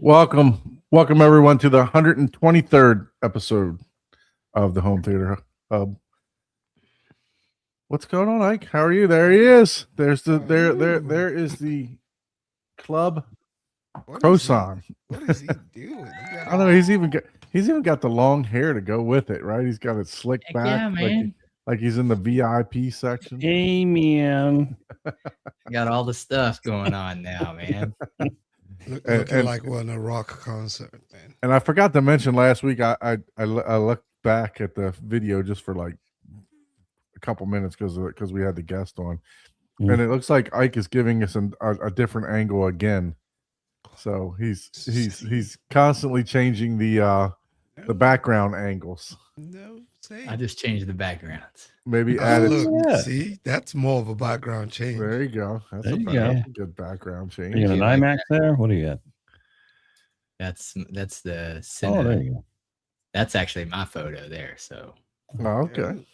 Welcome everyone to the 123rd episode of the Home Theater Hub. What's going on, Ike? How are you? There he is. There is the club croissant. What is he doing? I don't know. He's even got the long hair to go with it, right? He's got it slicked Heck back, yeah, man. like he's in the VIP section. Hey, man. Got all the stuff going on now, man. Looking like we're in a rock concert, man. And I forgot to mention last week. I looked back at the video just for like a couple minutes because we had the guest on, and it looks like Ike is giving us a different angle again. So he's constantly changing the background angles. No, say I just changed the backgrounds. Maybe oh, added. look, see, that's more of a background change. There you go. That's There a you that's go. a good background change. You got an like IMAX there? What do you got? That's the Oh, cinema. there you go. That's actually my photo there. So Oh, okay.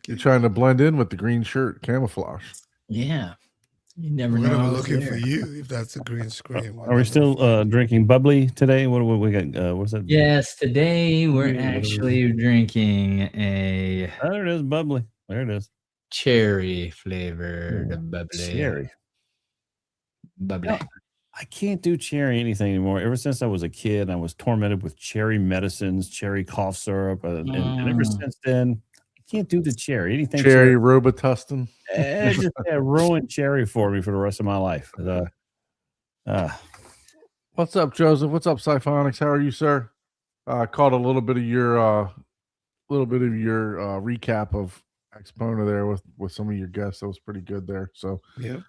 You're trying to blend in with the green shirt, camouflage. yeah, you never We're know. gonna I be was looking there. for you if that's a green screen. Are we still drinking bubbly today? What we got? What's that? Yes, today we're What is it? actually drinking a Oh, there it is, bubbly. There it is. cherry flavored bubbly. Cherry. Bubbly. Yeah. I can't do cherry anything anymore. Ever since I was a kid, I was tormented with cherry medicines, cherry cough syrup, and ever since then, I can't do the cherry. Anything Cherry Robitussin. It just ruined cherry for me for the rest of my life. What's up, Joseph? What's up, Siphonics? How are you, sir? Caught a little bit of your recap of Exponent there with some of your guests. That was pretty good there. So Yeah.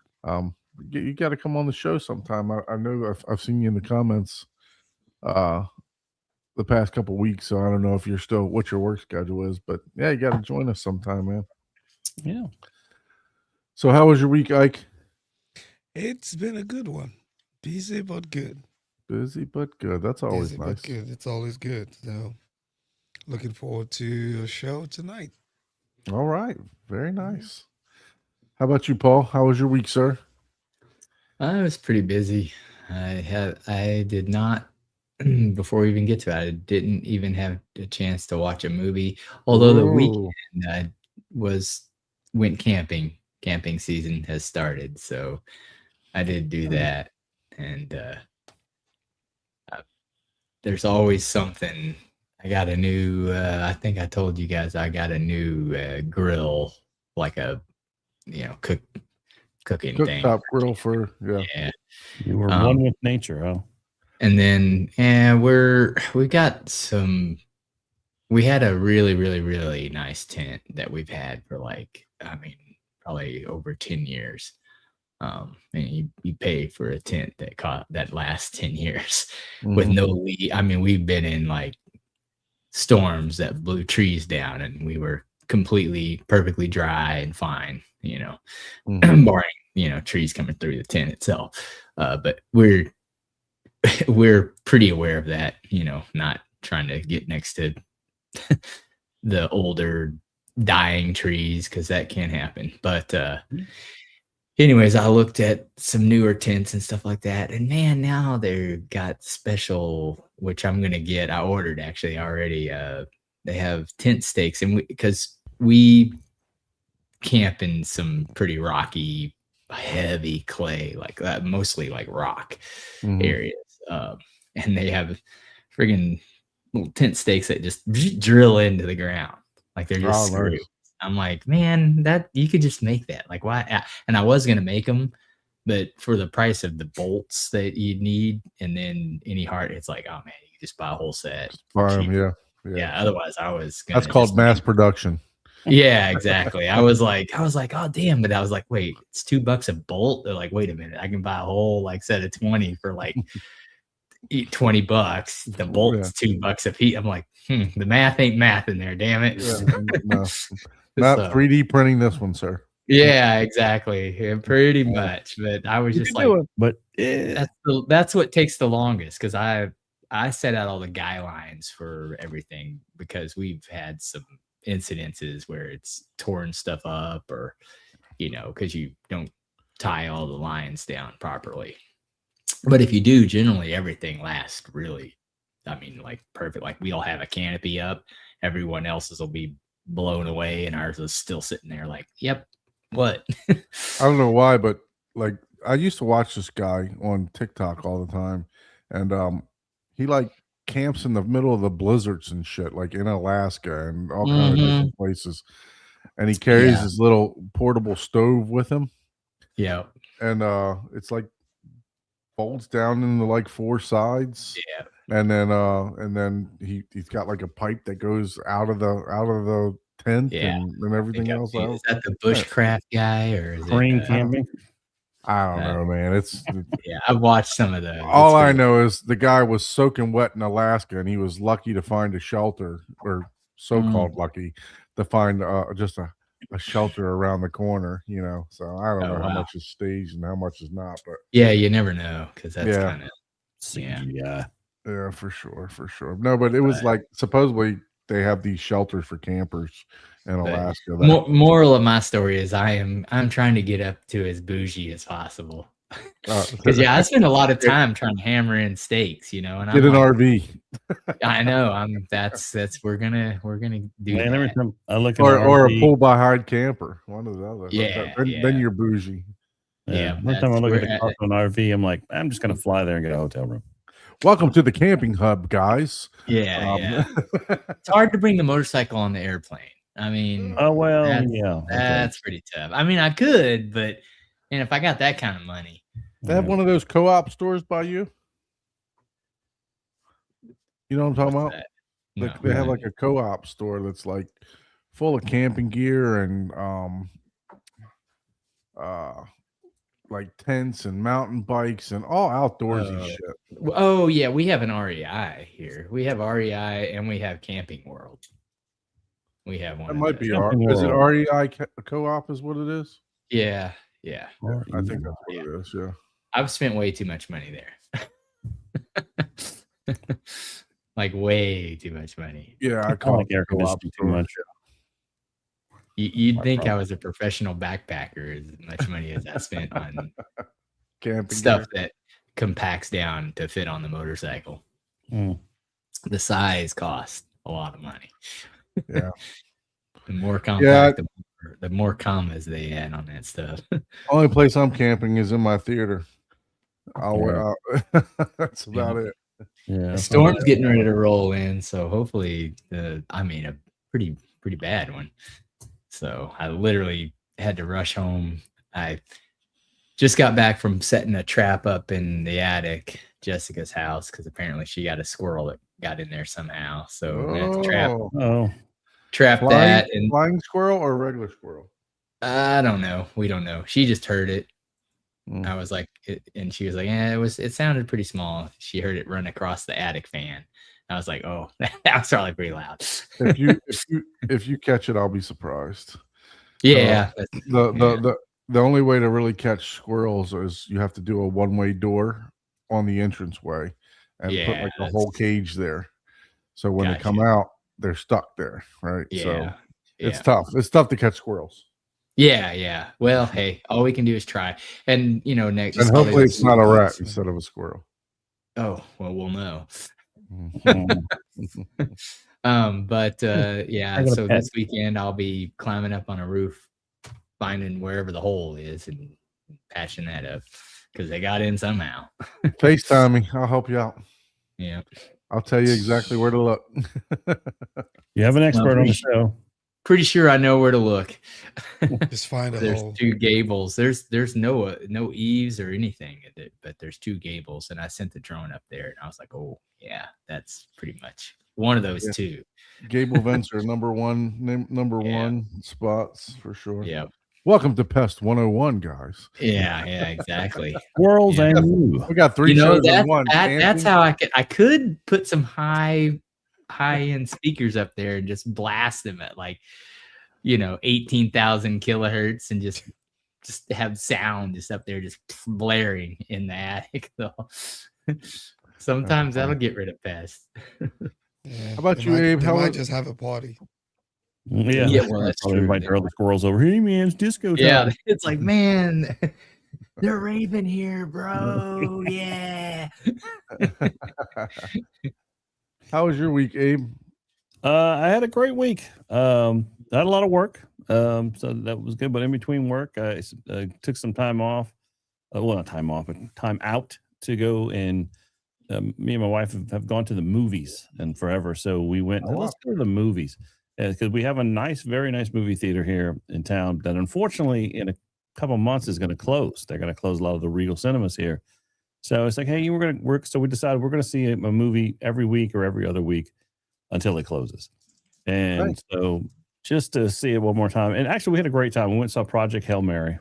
You got to come on the show sometime. I know I've seen you in the comments the past couple weeks, so I don't know if you're still what your work schedule is, but yeah, you got to join us sometime, man. Yeah. So how was your week, Ike? It's been a good one. Busy but good. Busy but good. That's always Busy nice. but good. It's always good. So looking forward to a show tonight. All right, very nice. How about you, Paul? How was your week, sir? I was pretty busy. I did not before we even get to it, I didn't even have a chance to watch a movie. Although the weekend I went camping. Camping season has started, so I did do that. And there's always something. I got a new. I think I told you guys I got a new grill, like a cooking thing. Cooktop grill for Yeah. You were one with nature, huh? And then we had a really, really, really nice tent that we've had for probably over 10 years. And you pay for a tent that lasts 10 years with no leak. I mean, we've been in like storms that blew trees down and we were perfectly dry and fine, barring, trees coming through the tent itself. But we're pretty aware of that, not trying to get next to the older dying trees because that can happen. But anyways, I looked at some newer tents and stuff like that, and man, now they've got special, which I'm gonna get. I ordered actually already. They have tent stakes, and because we camp in some pretty rocky, heavy clay, like that, mostly like rock areas. And they have friggin' little tent stakes that just drill into the ground. Like they're just screwed. Nice. I'm like, man, that you could just make that. Like, why? And I was gonna make them, but for the price of the bolts that you need, and then any heart, it's like, oh man, you can just buy a whole set. Buy them, yeah. Otherwise, I was gonna. That's called mass production. Yeah, exactly. I was like, oh damn, but I was like, wait, it's $2 a bolt. They're like, wait a minute, I can buy a whole set of 20 for like $20. The bolt's $2 a piece. I'm like, the math ain't math in there, damn it. No. Not 3D printing this one, sir. Yeah, exactly. Yeah, pretty much. But I was just like, that's what takes the longest because I set out all the guidelines for everything because we've had some incidences where it's torn stuff up or because you don't tie all the lines down properly. But if you do, generally everything lasts really. I mean, like perfect. Like we'll have a canopy up, everyone else's will be blown away, and ours is still sitting there. Like, yep, what? I don't know why, but like I used to watch this guy on TikTok all the time, and he like camps in the middle of the blizzards and shit, like in Alaska and all kind of different places. And he carries Yeah. his little portable stove with him, Yeah, and it's like folds down into like 4 sides. yeah, And then he's got like a pipe that goes out of the tent Yeah. and everything else out. Is that the bushcraft guy or is Crane it? camping. I don't know, man. It's Yeah, I've watched some of those. all It's I pretty- know is the guy was soaking wet in Alaska, and he was lucky to find a shelter, or so-called lucky to find just a shelter around the corner. So I don't Oh, know how wow. much is staged and how much is not, but Yeah, you never know because that's Yeah. kind of Yeah. yeah, for sure. No, but it was like supposedly they have these shelters for campers in But Alaska. that- moral of my story is I'm trying to get up to as bougie as possible. Because I spend a lot of time trying to hammer in stakes, and I'm get an like, RV I know that's we're gonna do Man, every that. time I look at or a RV, pull behind camper, one or the other. Yeah, then yeah. you're bougie. Yeah, every time I that's look at where- the cost of an RV, I'm like, I'm just gonna fly there and get a hotel room. Welcome to the camping hub, guys. Yeah, Um, yeah. It's hard to bring the motorcycle on the airplane. I mean, Oh well, That's- yeah. okay. that's pretty tough. I mean, I could, but if I got that kind of money, They have Yeah. one of those co-op stores by you. You know what I'm talking what's about? that? They No. have like a co-op store that's like full of camping gear and like tents and mountain bikes and all outdoorsy Oh. shit. Oh yeah, we have an REI here. We have REI and we have Camping World. We have one. That of might be those. R. Is it World. REI co-op? Is what it is? Yeah. I think that's what it is. Yeah. I've spent way too much money there. Like way too much money. Yeah, I I call like it air co-op conditioning too store. much. You'd My think I problem. was a professional backpacker as much money as I spent on Camping stuff gear. that compacts down to fit on the motorcycle. Mm. The size cost a lot of money. Yeah. The more compact, the more commas they add on that stuff. Only place I'm camping is in my theater. That's about it. Yeah, The storm's getting ready to roll in, so hopefully, a pretty bad one. So I literally had to rush home. I just got back from setting a trap up in the attic, Jessica's house, because apparently she got a squirrel that got in there somehow. So we had to trap that, and Flying squirrel or regular squirrel? I don't know. We don't know. She just heard it. Mm. I was like, and she was like, yeah, it sounded pretty small. She heard it run across the attic fan. I was like, oh, that was probably pretty loud. If you catch it, I'll be surprised. Yeah. The only way to really catch squirrels is you have to do a one-way door on the entranceway and put like a whole cage there. So when they come Gotcha. out, they're stuck there, right? Yeah. So it's tough. It's tough to catch squirrels. Yeah. Well, hey, all we can do is try. And next And hopefully it's not a rat instead of a squirrel. Oh, well, we'll know. Mm. But yeah, I got a so pet. this weekend I'll be climbing up on a roof, finding wherever the hole is and patching that up because they got in somehow. FaceTime me. I'll help you out. Yeah. I'll tell you exactly where to look. You have an expert on the show. Pretty sure I know where to look. Just find a There's hole. 2 gables. There's no eaves or anything, but there's 2 gables, and I sent the drone up there, and I was like, oh yeah, that's pretty much one of those 2. Gable vents are number one Yeah. one spots for sure. Yeah, Welcome to Pest 101, guys. yeah, exactly. Squirrels Yeah. and you. We got 3 shows in one. That's how I could put some high end speakers up there and just blast them at 18,000 kilohertz and just have sound just up there just blaring in the attic though. Sometimes that'll get rid of pests. Yeah, How about they you, might- Abe? They How might was- just have a party. Yeah, Yeah, well, that's probably true. invite the other squirrels over. Hey man, it's disco time. Yeah, it's like, man, they're raving here, bro. Yeah. How was your week, Abe? I had a great week. I had a lot of work, so that was good. But in between work, I took some time off. Well, not time off, but time out to go and me and my wife have gone to the movies and forever. So we went. Oh, wow. Let's go to the movies because we have a nice, very nice movie theater here in town that unfortunately in a couple months is going to close. They're going to close a lot of the Regal cinemas here. So it's like, hey, we're going to work. So we decided we're going to see a movie every week or every other week until it closes. And Nice. so just to see it one more time. And actually, we had a great time. We went and saw Project Hail Mary.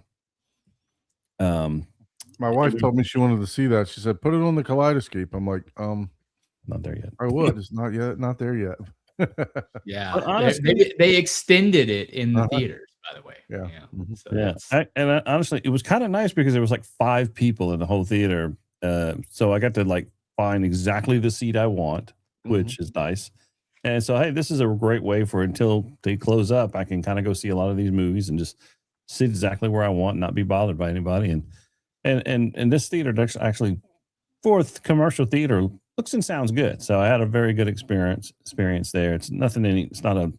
My wife told me she wanted to see that. She said, "Put it on the Kaleidoscope." I'm like, Not there yet. I would. It's not there yet. Yeah, But honestly- they extended it in the Uh-huh. theaters, by the way. Yeah. Mhm. So Yeah, that's- honestly, it was kind of nice because there was like 5 people in the whole theater, so I got to like find exactly the seat I want, which is nice. And so, hey, this is a great way for until they close up, I can kind of go see a lot of these movies and just sit exactly where I want, and not be bothered by anybody. And this theater actually, for commercial theater, looks and sounds good. So I had a very good experience there. It's nothing. It's not a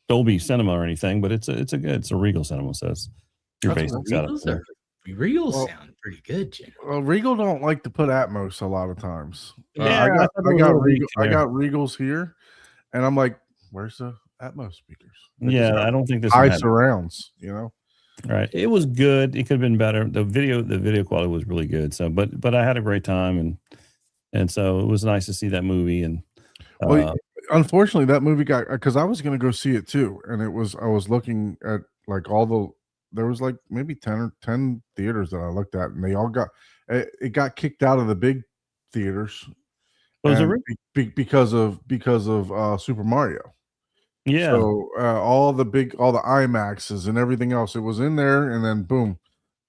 Dolby Cinema or anything, but it's a Regal Cinema. So it's your That's basic setup. Regals, there. Regals Well- sound pretty good, Jim. Well, Regal don't like to put Atmos a lot of times. Yeah, I got thought they were weak I there. got Regals here, and I'm like, "Where's the Atmos speakers?" They just Yeah, have I don't think this high one had- surrounds. You know. Right. It was good. It could have been better. The video quality was really good. So, but I had a great time, and so it was nice to see that movie. And Well, unfortunately, that movie got, because I was going to go see it too, and I was looking at like there was like maybe 10 theaters that I looked at, and they all it got kicked out of the big theaters. was it and really? because of Super Mario. Yeah. So all the IMAXs and everything else, it was in there, and then boom,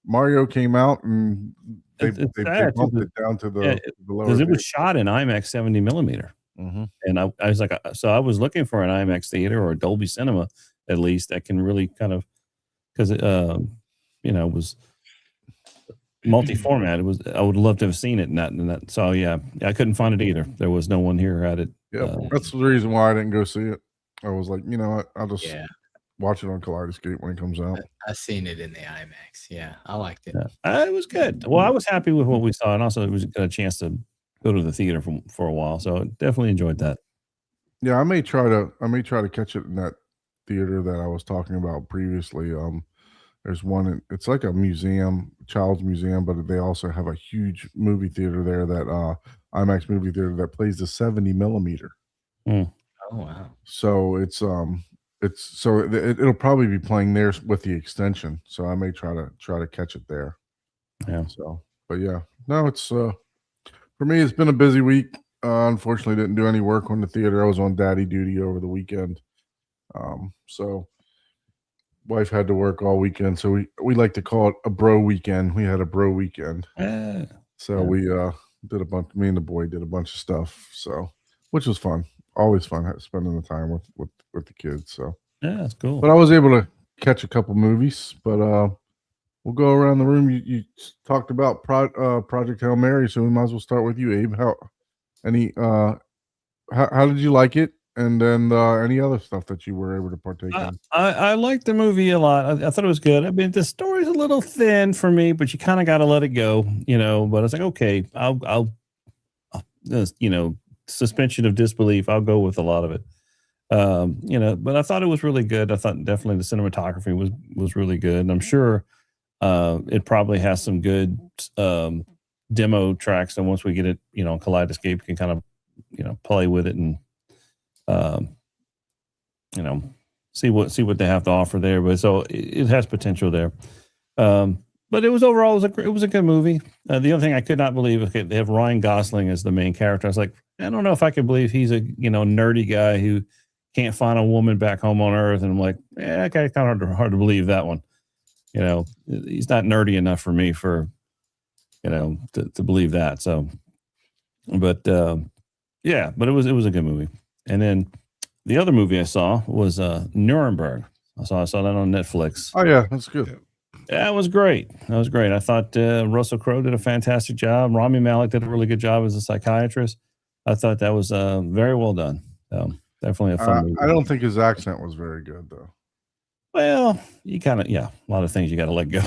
Mario came out, and they It's they sad, bumped too, it down to the, yeah, the lower. because it was shot in IMAX 70 millimeter. Mhm. And I was like, so I was looking for an IMAX theater or a Dolby Cinema at least that can really kind of, because it, it was multi-format. I would love to have seen it in that. So yeah, I couldn't find it either. There was no one here who had it. Yeah, that's the reason why I didn't go see it. I was like, you know what, I'll just Yeah, watch it on Kaleidoscope when it comes out. I seen it in the IMAX. Yeah, I liked it. Yeah, it was good. Well, I was happy with what we saw, and also it was a chance to go to the theater for a while. So I definitely enjoyed that. Yeah, I may try to catch it in that theater that I was talking about previously. There's one. It's like a museum, child's museum, but they also have a huge movie theater there, that IMAX movie theater that plays the 70 millimeter. Oh wow. So it'll probably be playing there with the extension. So I may try to catch it there. Yeah. So, but yeah, no, it's for me, it's been a busy week. Unfortunately, didn't do any work on the theater. I was on daddy duty over the weekend. So wife had to work all weekend. So we like to call it a bro weekend. We had a bro weekend. So Yeah. we did a bunch. Me and the boy did a bunch of stuff. So, which was fun. Always fun spending the time with the kids. So Yeah, that's cool. but I was able to catch a couple movies. But we'll go around the room. You talked about Project Hail Mary, so we might as well start with you, Abe. How did you like it? And then any other stuff that you were able to partake in? I liked the movie a lot. I thought it was good. I mean, the story's a little thin for me, but you kind of got to let it go, But I was like, okay, I'll suspension of disbelief. I'll go with a lot of it. But I thought it was really good. I thought definitely the cinematography was really good, and I'm sure it probably has some good demo tracks. And once we get it, Kaleidoscope, you can kind of play with it and see what they have to offer there. But so it has potential there. But it was overall it was a good movie. The other thing I could not believe, okay, they have Ryan Gosling as the main character. I was like, I don't know if I could believe he's a nerdy guy who can't find a woman back home on Earth. And I'm like, okay, kind of hard to believe that one. He's not nerdy enough for me to believe that. So, but yeah, but it was a good movie. And then the other movie I saw was Nuremberg. I saw that on Netflix. Oh yeah, that's good. That was great. That was great. I thought Russell Crowe did a fantastic job. Rami Malek did a really good job as a psychiatrist. I thought that was very well done. Definitely a fun movie. I don't think his accent was very good though. Well, you kind of, a lot of things you got to let go.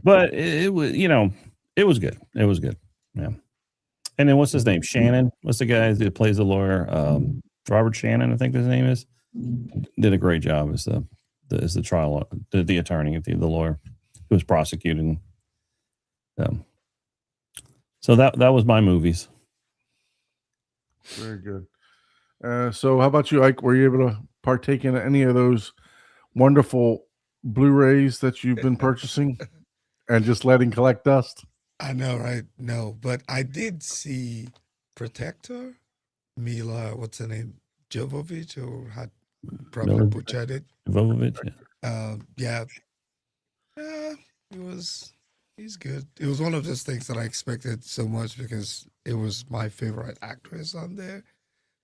But it was, it was good. It was good. Yeah. And then what's his name? Shannon. What's the guy that plays the lawyer? Robert Shannon, I think his name is. Did a great job as the trial, the attorney, the lawyer who was prosecuting. So that was my movies. Very good. So how about you, Ike? Were you able to partake in any of those wonderful Blu-rays that you've been purchasing and just letting collect dust? I know, right? No, but I did see Protector, Mila, what's her name? Jovovich, or how probably Mila butchered it. Jovovich. Yeah. He's good. It was one of those things that I expected so much because it was my favorite actress on there.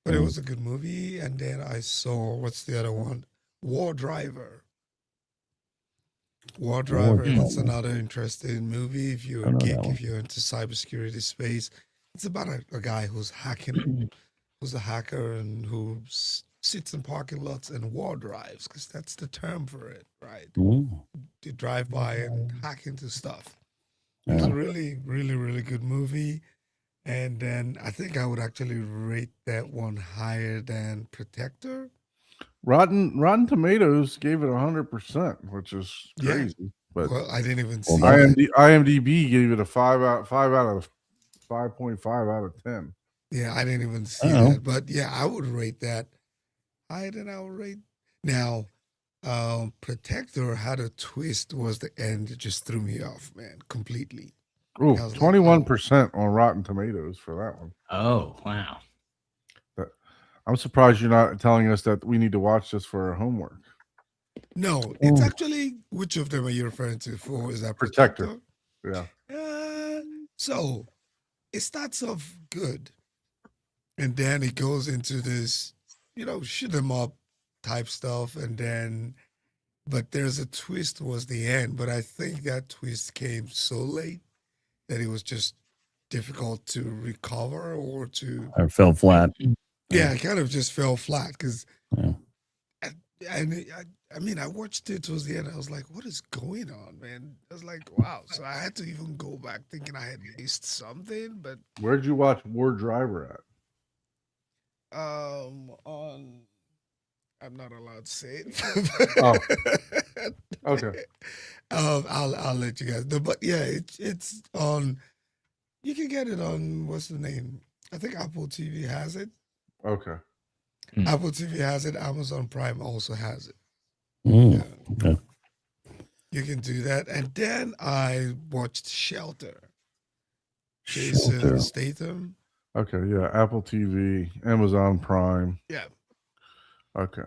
But it was a good movie. And then I saw, what's the other one? War Driver. War Driver, that's another interesting movie. If you're a geek, if you're into cybersecurity space, it's about a guy who's hacking, who's a hacker and who sits in parking lots and war drives, because that's the term for it, right? To drive by and hack into stuff. It's a really, really, really good movie. And then I think I would actually rate that one higher than Protector. Rotten Tomatoes gave it 100%, which is crazy. But well, I didn't even see IMDb gave it a 5 out of 5.5 out of 10. Yeah, I didn't even see that. But yeah, I would rate that higher than I would rate. Now, Protector had a twist was the end. It just threw me off, man, completely. Oh, 21% on Rotten Tomatoes for that one. Oh, wow. I'm surprised you're not telling us that we need to watch this for our homework. No, it's actually, which of them are you referring to for? Is that Protector? Yeah. So it starts off good. And then it goes into this, shoot 'em up type stuff. And then, but there's a twist towards the end. But I think that twist came so late that it was just difficult to recover or to. Or fell flat. Yeah, it kind of just fell flat because, I mean, I watched it towards the end. I was like, what is going on, man? I was like, wow. So I had to even go back thinking I had missed something. But where'd you watch War Driver at? On, I'm not allowed to say it. Oh, okay. I'll let you guys know. But yeah, it's on. You can get it on, what's the name? I think Apple TV has it. Okay. Apple TV has it. Amazon Prime also has it. Okay. You can do that. And then I watched Shelter. Jason Statham. Okay, yeah. Apple TV, Amazon Prime. Yeah. Okay.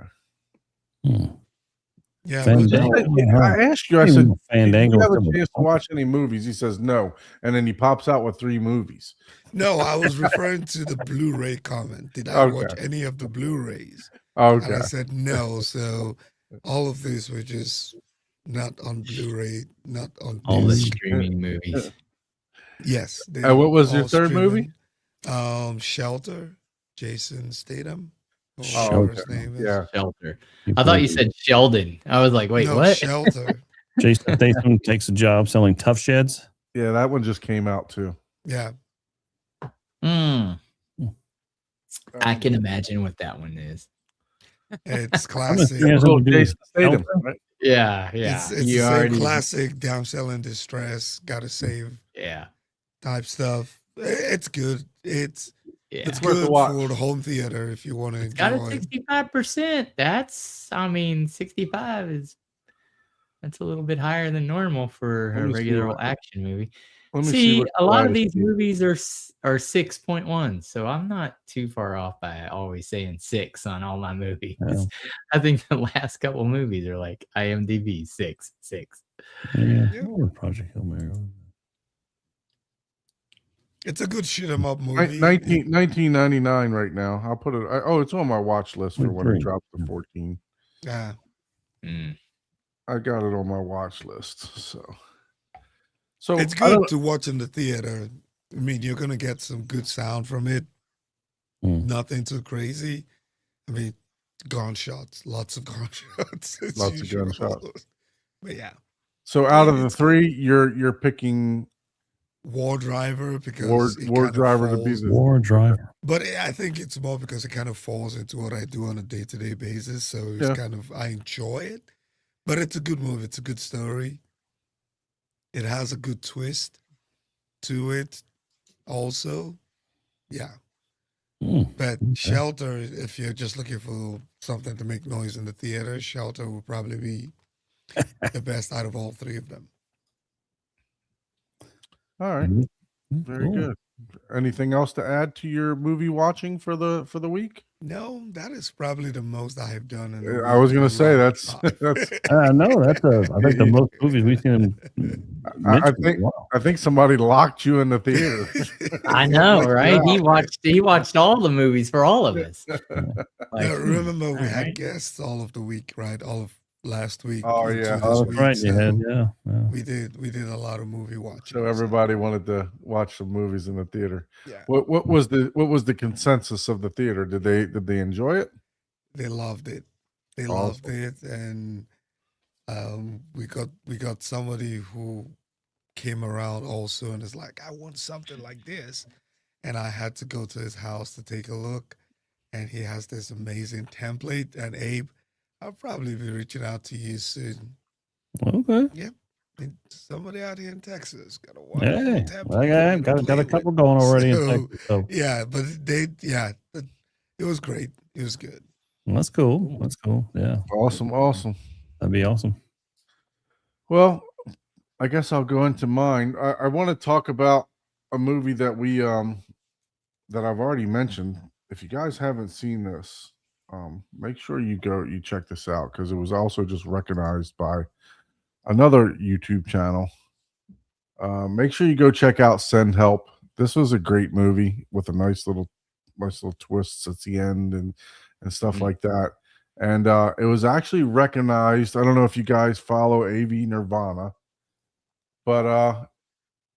Yeah. I asked you, I said, Fandango. do you have a chance to watch any movies? He says no. And then he pops out with 3 movies. No, I was referring to the Blu-ray comment. Did I watch any of the Blu-rays? Okay. And I said no. So all of these were just not on Blu-ray, not on all the disc. streaming movies. Yes. What was your third movie? Shelter, Jason Statham. Oh, his name is. Yeah. Shelter. I thought you said Sheldon. I was like, wait, No, what? Shelter. Jason Statham takes a job selling Tough Sheds. Yeah, that one just came out too. Yeah. I can imagine what that one is. It's classic. Jason Statham, right? Yeah. It's the same classic damsel in distress, gotta save type stuff. It's good. It's It's good worth a watch. for the home theater if you want to enjoy. Got a 65%. That's 65 that's a little bit higher than normal for a regular old action movie. See, a lot of these movies are 6.1, so I'm not too far off by always saying 6 on all my movies. Yeah. I think the last couple movies are like IMDb 6. Yeah. Project Hail Mary. It's a good shoot 'em up movie. 1999 right now. I'll put it. It's on my watch list for when it drops to 14. Yeah. I got it on my watch list. So It's good to watch in the theater. I mean, you're gonna get some good sound from it. Nothing too crazy. I mean, gunshots, lots of gunshots. Lots of gunshots. But yeah. So out of the three, you're picking War Driver because War Driver to be the War Driver. But I think it's more because it kind of falls into what I do on a day-to-day basis. So it's kind of, I enjoy it. But it's a good movie. It's a good story. It has a good twist to it also. Yeah. But Shelter, if you're just looking for something to make noise in the theater, Shelter will probably be the best out of all three of them. All right. Very good. Anything else to add to your movie watching for the week? No, that is probably the most I have done. I was going to say that's I think the most movies we've seen. I think somebody locked you in the theater. I know, right? He watched all the movies for all of us. Like, remember, we had guests all of the week, right? All of last week. Oh yeah, right. So yeah. We did a lot of movie watching. So everybody wanted to watch some movies in the theater. Yeah. What was the consensus of the theater? Did they enjoy it? They loved it. They loved it, and we got somebody who came around also and is like, I want something like this, and I had to go to his house to take a look, and he has this amazing template. And Abe, I'll probably be reaching out to you soon. Okay. Yep. Somebody out here in Texas got a got a couple going already in Texas. So. Yeah, but it was great. It was good. Well, that's cool. That's cool. Yeah. Awesome. That'd be awesome. Well, I guess I'll go into mine. I want to talk about a movie that we that I've already mentioned. If you guys haven't seen this, make sure you check this out, because it was also just recognized by another YouTube channel. Make sure you go check out Send Help. This was a great movie with a nice little twists at the end and stuff like that. And it was actually recognized. I don't know if you guys follow AV Nirvana, but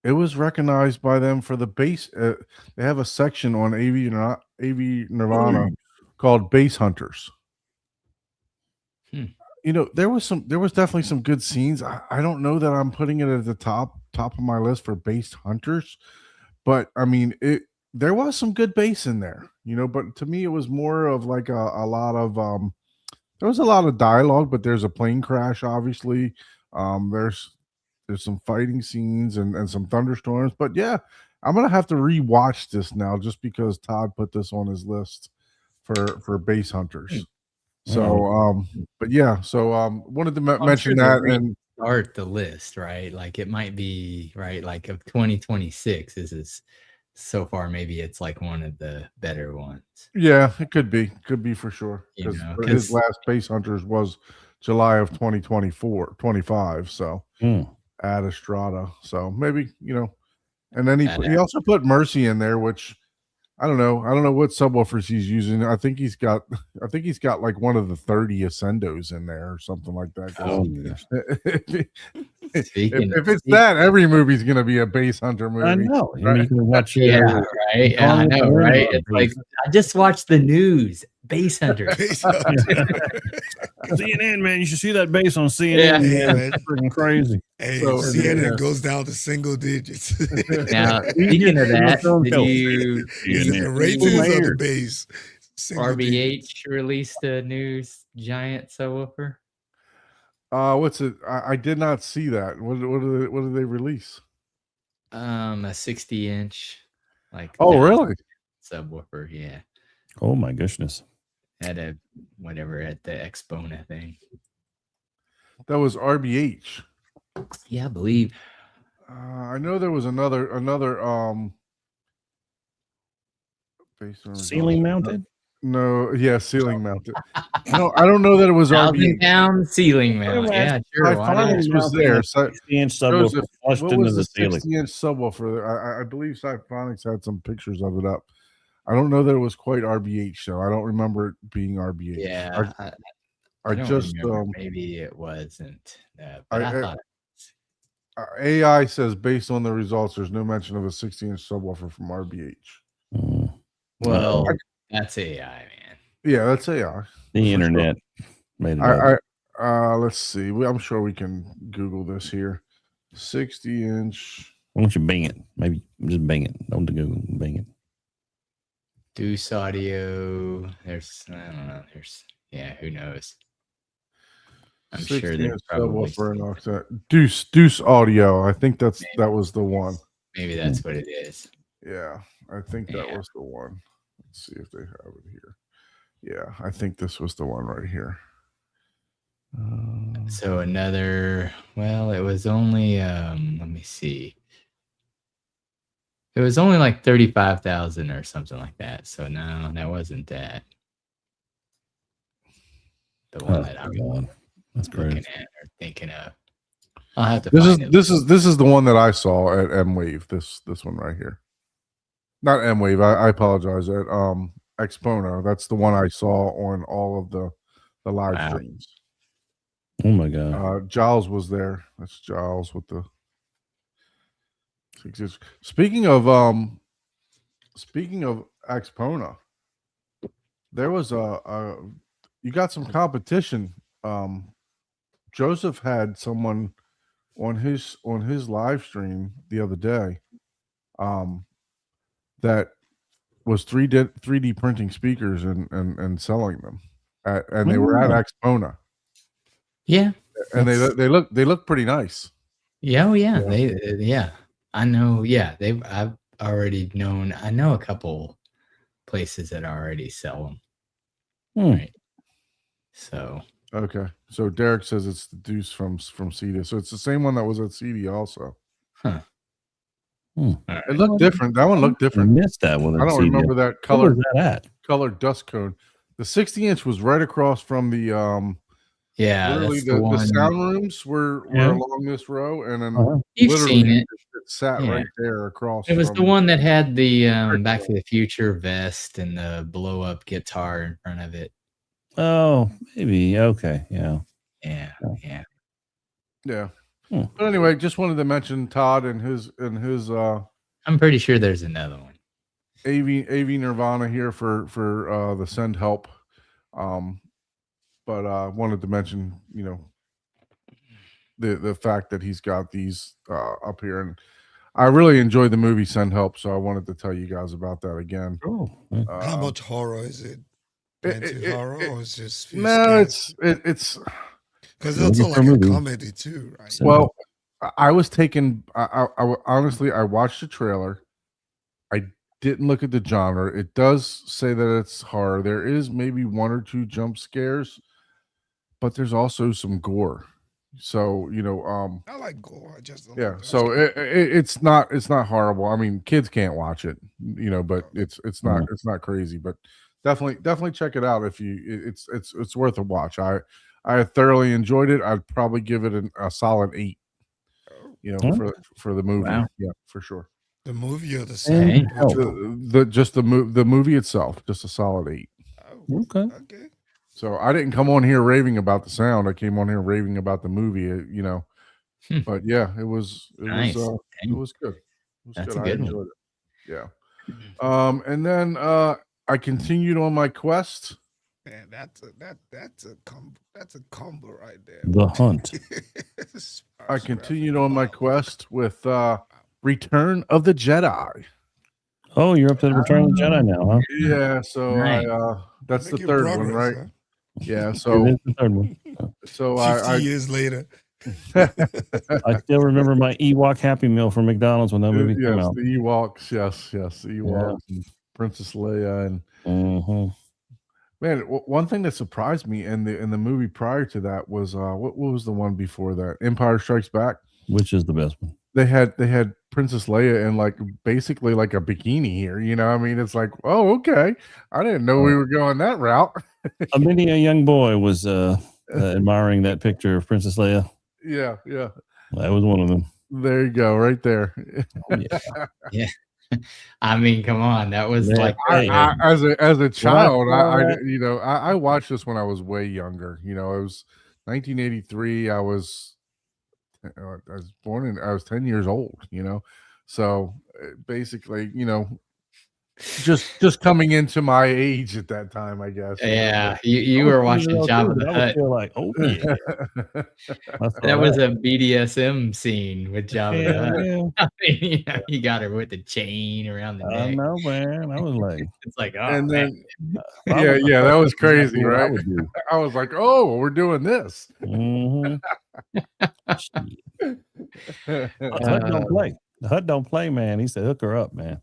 it was recognized by them for the bass. They have a section on AV Nirvana called Bass Hunters. You know, there was definitely some good scenes. I don't know that I'm putting it at the top of my list for Bass Hunters, but I mean, there was some good bass in there, you know, but to me it was more of like a lot of there was a lot of dialogue, but there's a plane crash, obviously. There's some fighting scenes and some thunderstorms, but yeah, I'm gonna have to rewatch this now just because Todd put this on his list for Bass Hunters. So but yeah, so wanted to mention that and start the list, right? Like it might be right, like of 2026. This is so far, maybe it's like one of the better ones. Yeah, it could be for sure, because his last Bass Hunters was July of 2025. So Ad Estrada. So maybe, you know, and then he also put Mercy in there, which I don't know what subwoofers he's using. I think he's got like one of the 30 Ascendos in there or something like that. If it's that, every movie's gonna be a Bass Hunter movie. I know. Right? You can watch right. Yeah, I know, right? It's like I just watched the news. Bass Hunter. CNN, man, you should see that bass on CNN. Yeah, man. It's freaking crazy. Hey, CNN goes down to single digits. Now, speaking of that, did the ratings or the bass? RBH released a new giant subwoofer? What's it? I did not see that. What did they release? A 60-inch, like really? subwoofer, yeah. Oh my goodness. At at the Expona thing. That was RBH. Yeah, I believe. I know there was another ceiling mounted. No, yeah, ceiling mounted. No, I don't know that it was RBH. 1,000-pound ceiling mount. Yeah, sure. Cyphonics was there. 60-inch subwoofer flushed into the ceiling. 60-inch subwoofer. I believe Cyphonics had some pictures of it up. I don't know that it was quite RBH, though. I don't remember it being RBH. Yeah, I don't just remember. Maybe it wasn't. But I thought AI says based on the results, there's no mention of a 60-inch subwoofer from RBH. Well, that's AI, man. Yeah, that's AI. The internet made it up. Let's see. I'm sure we can Google this here. 60-inch. Why don't you bang it? Maybe just bang it. Don't Google, bang it. Deuce Audio. There's, I don't know. Who knows? I'm sure they're probably Deuce Audio. I think that was the one. Maybe that's what it is. Yeah, I think that was the one. Let's see if they have it here. Yeah, I think this was the one right here. So another, well, it was only, let me see. It was only like 35,000 or something like that. So no, that wasn't that. The one that I'm looking at or thinking of. I'll have to. This is the one that I saw at M-Wave. This one right here. Not M-Wave. I apologize. At Expono. That's the one I saw on all of the live streams. Oh my god. Giles was there. That's Giles with the. Speaking of Expono, there was you got some competition. Joseph had someone on his live stream the other day that was 3D printing speakers and selling them and they were at Expono. Yeah. And they look pretty nice. Yeah, oh yeah. I know, I've already known, I know a couple places that already sell them. Right. So okay. So Derek says it's the Deuce from CD. So it's the same one that was at CD also. Huh. It looked different. That one looked different. I missed that one. I don't remember that color. Where was that at? Colored dust cone. The 60-inch was right across from the literally the sound rooms were along this row, and then you've seen it. It sat right there across. It was the one that had the Back to the Future vest and the blow up guitar in front of it. Oh, maybe. Okay. Yeah. But anyway, just wanted to mention Todd and his I'm pretty sure there's another one. AV Nirvana here for the send help. But wanted to mention, the fact that he's got these up here, and I really enjoyed the movie Send Help, so I wanted to tell you guys about that again. How much horror is it? Horror, or is just no? It's because that's all like a comedy too, right? Well, I was taken. I honestly, I watched the trailer. I didn't look at the genre. It does say that it's horror. There is maybe one or two jump scares, but there's also some gore. So I like gore. I just don't So it's not horrible. I mean, kids can't watch it, but it's not crazy. But definitely check it out if it's worth a watch. I thoroughly enjoyed it. I'd probably give it a solid 8. For the movie. Wow. Yeah, for sure. The movie or the sound? The movie itself, just a solid 8. Oh, okay. So I didn't come on here raving about the sound. I came on here raving about the movie. But yeah, it was nice. It was good. That's good. A good I enjoyed it. Yeah. And then I continued on my quest. Man, that's a combo right there. The Hunt. I continued on my quest with Return of the Jedi. Oh, you're up to the Return of the Jedi now, huh? Yeah, so nice. That's the third one, right? Huh? Yeah, so it is the third one. So 50 years later. I still remember my Ewok Happy Meal from McDonald's when that movie came out. The Ewoks, yes, the Ewoks, and Princess Leia, and man, one thing that surprised me in the movie prior to that was what was the one before that? Empire Strikes Back, which is the best one. They had Princess Leia in basically like a bikini here. I mean, it's like, oh, okay, I didn't know we were going that route. Many a young boy was admiring that picture of Princess Leia. Yeah. That was one of them. There you go, right there. Yeah. I mean, come on, that was Yeah. like Hey, As a child, saw I that- you know I watched this when I was way younger. You know, it was 1983. I was born in. I was 10 years old. You know, so basically, you know, just coming into my age at that time, I guess. yeah, You you I was were 10 years watching old Jabba too, the but I was Hutt. still like, oh yeah. know? I saw That was a BDSM scene with Jabba the Hell Hutt. yeah. I mean, you know, he got her with the chain around the I neck. know, man. I was like, It's like, oh And man. then if I yeah, was a yeah, that husband, was that's exactly crazy, what I right? would do. I was like, oh, we're doing this. Mm-hmm. Hut don't Uh, play. The Hut don't play, man. He said, hook her up, man.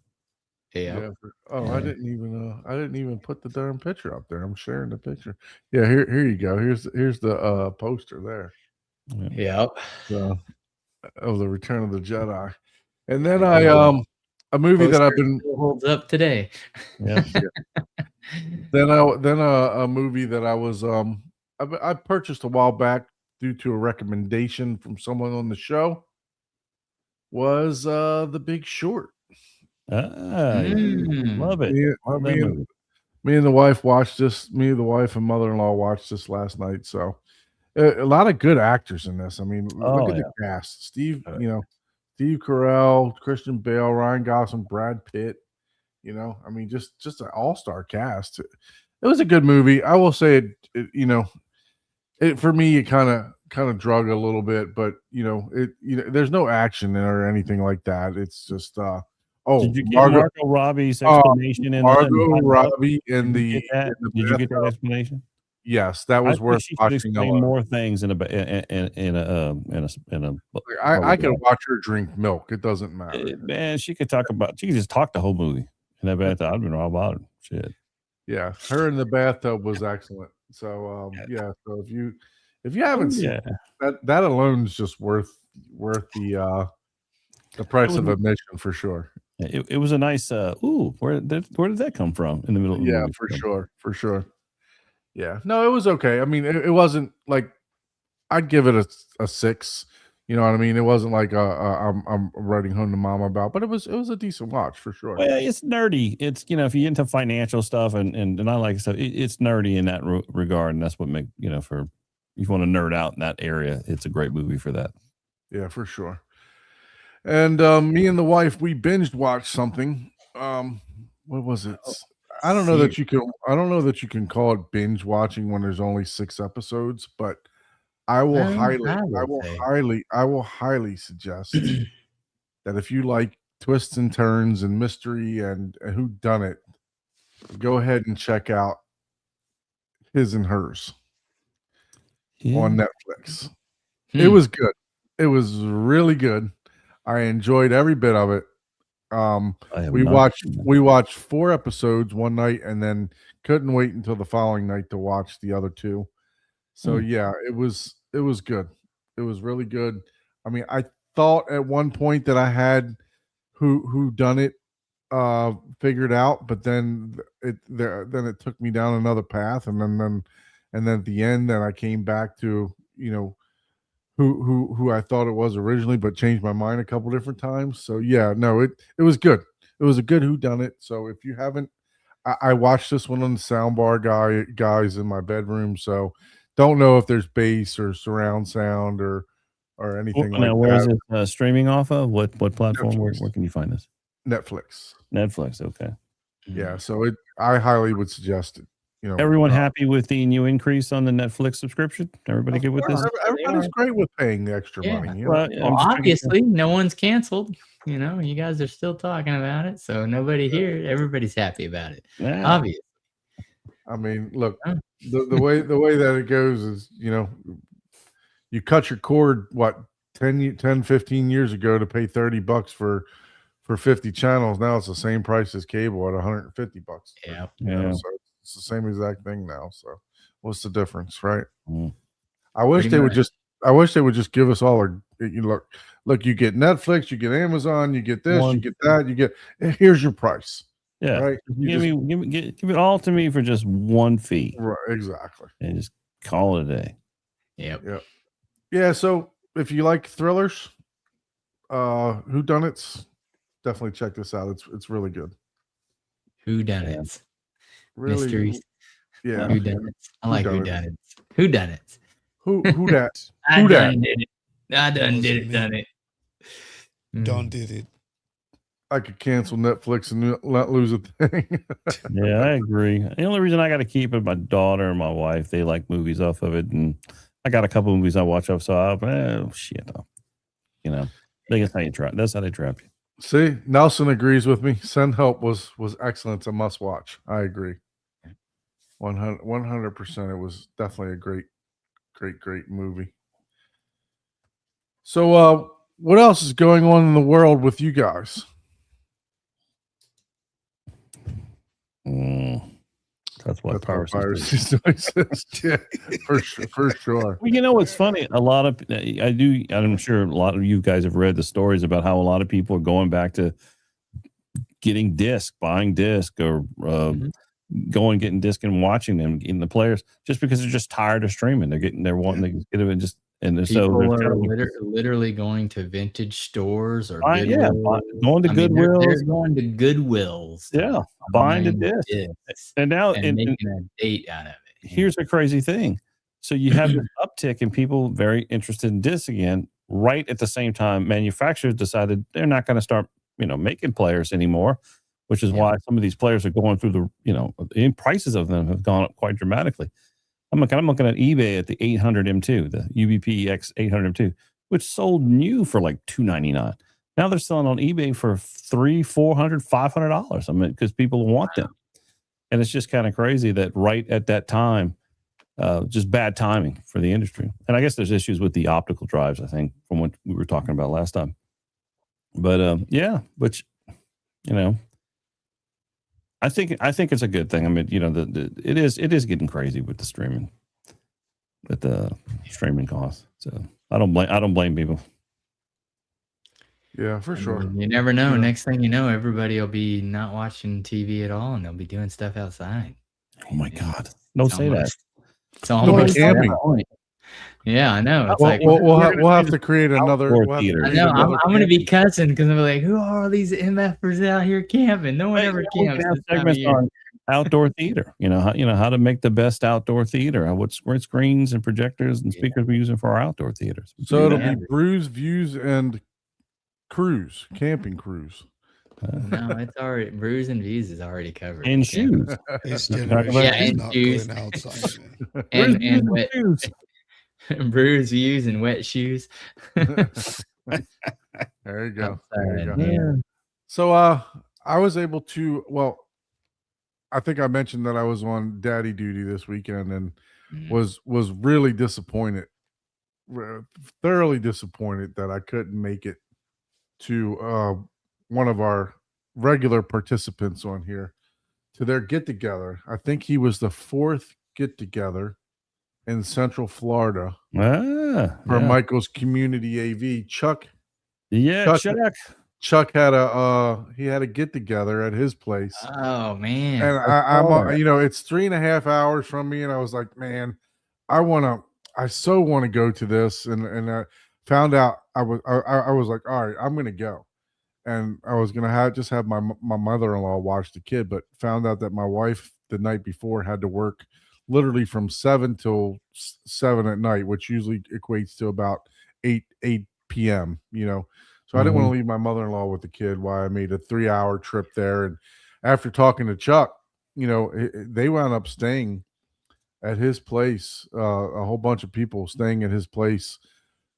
yeah. Yeah. Oh, Yeah. I didn't even put the darn picture up there. I'm sharing the picture. Yeah, here you go. Here's the poster there. Yep. So, of the Return of the Jedi. And then Yeah. a movie that I've Poster been still holds up today. Yeah. then a movie that I was I purchased a while back due to a recommendation from someone on the show was The Big Short. Ah, yeah. Mm. Love it. Love that movie. Me and the wife watched this. Me, the wife, and mother-in-law watched this last night. So, a lot of good actors in this. I mean, look Oh, at yeah. the cast: Steve, Uh, you know, Steve Carell, Christian Bale, Ryan Gosling, Brad Pitt. You know, I mean, just an all-star cast. It was a good movie. I will say you know, it for me, it kind of drug a little bit, but you know, there's no action or anything like that. It's just Did you get Margot Robbie's explanation in Margot Robbie in Did you the get that? Did you get that explanation? Yes, that I was think worth she should watching. explain more things in a I could watch her drink milk. It doesn't matter. man, she could just talk the whole movie. And I bet I'd been all about it. Shit. Yeah, her in the bathtub was excellent. So yeah, so if you haven't seen that alone is just worth the price of admission for sure. It was a nice where did that come from in the middle of the Yeah, movie? for sure. Yeah. No, it was okay. I mean, it wasn't like I'd give it a 6. You know what I mean? It wasn't like I'm writing home to mama about, but it was a decent watch for sure. Well, it's nerdy. It's if you're into financial stuff and I like stuff, it's nerdy in that regard, and that's what make for if you want to nerd out in that area, it's a great movie for that. Yeah, for sure. And me and the wife, we binged watched something. What was it? I don't know that you can call it binge watching when there's only 6 episodes, but I will highly suggest that if you like twists and turns and mystery and who done it, go ahead and check out His and Hers on Netflix. It was good. It was really good. I enjoyed every bit of it. We watched 4 episodes one night and then couldn't wait until the following night to watch the other 2. So yeah, it was good. It was really good. I mean, I thought at one point that I had who done it figured out, but then it took me down another path, and then at the end, then I came back to who I thought it was originally, but changed my mind a couple different times. So yeah, no, it was good. It was a good whodunit. So if you haven't, I watched this one on the soundbar guys in my bedroom. So don't know if there's bass or surround sound or anything like that. Where is it streaming off of? What platform? Where can you find this? Netflix. Okay. Yeah, so I highly would suggest it. Everyone happy with the new increase on the Netflix subscription? Everybody good with this? Everybody's great with paying the extra money. Well, obviously, no one's canceled. You guys are still talking about it, so nobody here. Everybody's happy about it. Yeah. Obviously. I mean, look, the way that it goes is, you cut your cord 10, 15 years ago to pay $30 for 50 channels. Now it's the same price as cable at $150. Yeah. So it's the same exact thing now. So what's the difference, right? Mm. I wish they would just give us all our look, you get Netflix, you get Amazon, you get this, you get that, here's your price. Yeah. Right. Give it all to me for just one fee. Right, exactly. And just call it a day. Yep. Yeah, so if you like thrillers, whodunits, definitely check this out. It's really good. Who done it? Really, Mysteries. yeah. Who done it? I like who Whodunit. done it. Who done it? Who that? I Who dat? done did it. I done Wasn't did it. me. Done it. Don did it. I could cancel Netflix and not lose a thing. Yeah, I agree. The only reason I got to keep it, my daughter and my wife, they like movies off of it, and I got a couple movies I watch off. So shit, you know, that's how you trap. That's how they trap you. See, Nelson agrees with me. Send Help was excellent. It's a must watch. I agree. 100%. It was definitely a great movie. So, what else is going on in the world with you guys? That's what viruses yeah, for sure. Well, you know what's funny? A lot of I'm sure a lot of you guys have read the stories about how a lot of people are going back to getting buying disc, or getting disc and watching them in the players, just because they're just tired of streaming. They're wanting to get it, and just people are literally going to vintage stores or going to Goodwill. They're going to Goodwills. Yeah, buying the disc, and now making a date out of it. Here's the crazy thing: so you have this uptick in people very interested in discs again. Right at the same time, manufacturers decided they're not going to start, making players anymore, which is why some of these players are going through the prices of them have gone up quite dramatically. I'm looking at eBay at the 800 M2, the UBP X 800 M2, which sold new for like $299. Now they're selling on eBay for $300, $400, $500. I mean, because people want them, and it's just kind of crazy that right at that time, just bad timing for the industry. And I guess there's issues with the optical drives, I think, from what we were talking about last time. But which I think it's a good thing. I mean, it is getting crazy with the streaming costs. So I don't blame people. Yeah, for sure. You never know. Next thing you know, everybody will be not watching TV at all, and they'll be doing stuff outside. Oh my God! Don't say that. It's almost camping. Yeah, I know. It's we'll have to create another theater. I know. I'm going to be cussing because I'm like, who are all these MFers out here camping? No one ever camps. Segments on outdoor theater. How to make the best outdoor theater. What screens and projectors and speakers we're using for our outdoor theaters. So it'll be Brews, Views, and camping cruise. No, it's already Brews and Views is already covered. And shoes. This generation is not shoes. going outside, man. and wet shoes. Brews, Views, and wet shoes. There you go. Yeah. So I was able to, I think I mentioned that I was on daddy duty this weekend and was really disappointed, thoroughly disappointed that I couldn't make it to one of our regular participants on here to their get together. I think he was the fourth get together in Central Florida for Michael's Community AV. Chuck had a get together at his place. Oh man! And I'm it's 3.5 hours from me, and I was like, man, I so want to go to this, and I found out I was like, all right, I'm gonna go, and I was gonna have my mother-in-law watch the kid, but found out that my wife the night before had to work literally from 7 till 7 at night, which usually equates to about 8 p.m. So I didn't want to leave my mother-in-law with the kid while I made a 3-hour trip there. And after talking to Chuck, they wound up staying at his place, a whole bunch of people staying at his place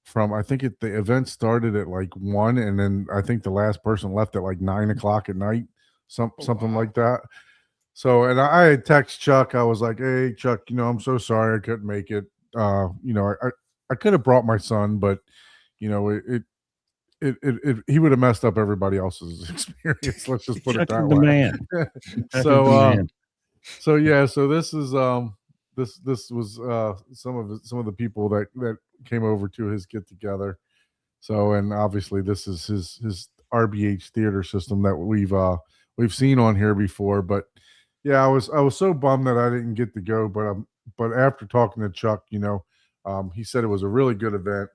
from, I think the event started at like 1, and then I think the last person left at like 9 o'clock at night, something like that. So, and I had texted Chuck. I was like, hey, Chuck, I'm so sorry I couldn't make it. I could have brought my son, but, he would have messed up everybody else's experience. Let's just put it that way. So this is this was some of the people that came over to his get together. So, and obviously this is his RBH theater system that we've seen on here before. But yeah, I was so bummed that I didn't get to go. But after talking to Chuck, he said it was a really good event.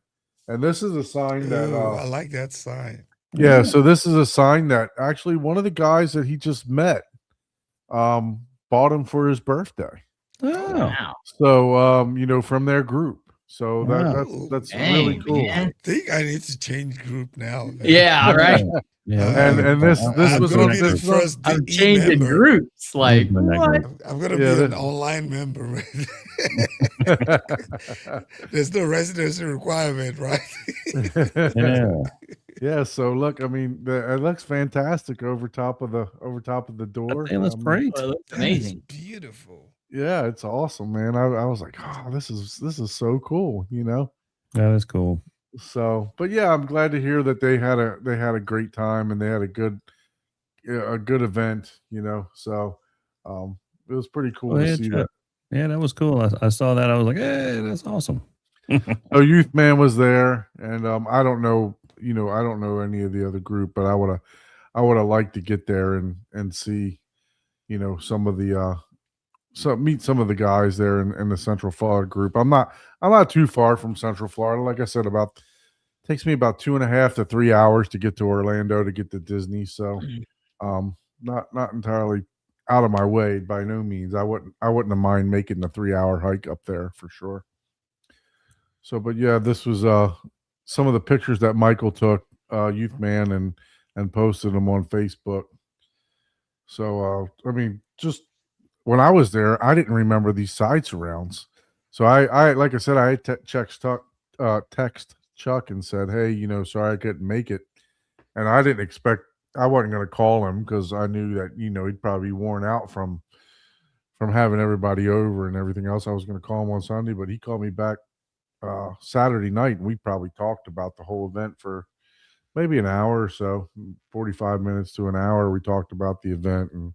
And this is a sign that I like that sign. Yeah, so this is a sign that actually one of the guys that he just met bought him for his birthday. Oh, Wow. So from their group. So Wow. that's Dang, really cool. man. I think I need to change group now. Man. Yeah, right. Yeah. And this I'm was gonna on be the this was on- first I'm DE changing member. groups. Like, Who's in that what? group? I'm gonna Yeah, be an this- online member. There's no residency requirement, right? Yeah. Yeah, so look, I mean, it looks fantastic over top of the door. It looks great. Well, it looks That is amazing. beautiful. Yeah, it's awesome, man. I was like, oh, this is so cool, That is cool. So, but yeah, I'm glad to hear that they had a great time and they had a good event, So, it was pretty cool Oh, to yeah, see Chuck. Yeah, that was cool. I saw that. I was like, hey, that's awesome. that. So, Youth Man was there, and I don't know, I don't know any of the other group, but I would have liked to get there and see, some of the meet some of the guys there in the Central Florida group. I'm not too far from Central Florida. Like I said, takes me about 2.5 to 3 hours to get to Orlando to get to Disney. So, not entirely out of my way by no means. I wouldn't have mind making the 3-hour hike up there for sure. So, but yeah, this was some of the pictures that Michael took, Youth Man, and posted them on Facebook. So, I mean, just when I was there, I didn't remember these side surrounds. So I like I said, I text Chuck and said, hey, sorry I couldn't make it. And I didn't expect, I wasn't going to call him because I knew that, he'd probably be worn out from having everybody over and everything else. I was going to call him on Sunday, but he called me back Saturday night, and we probably talked about the whole event for maybe an hour or so, 45 minutes to an hour. We talked about the event and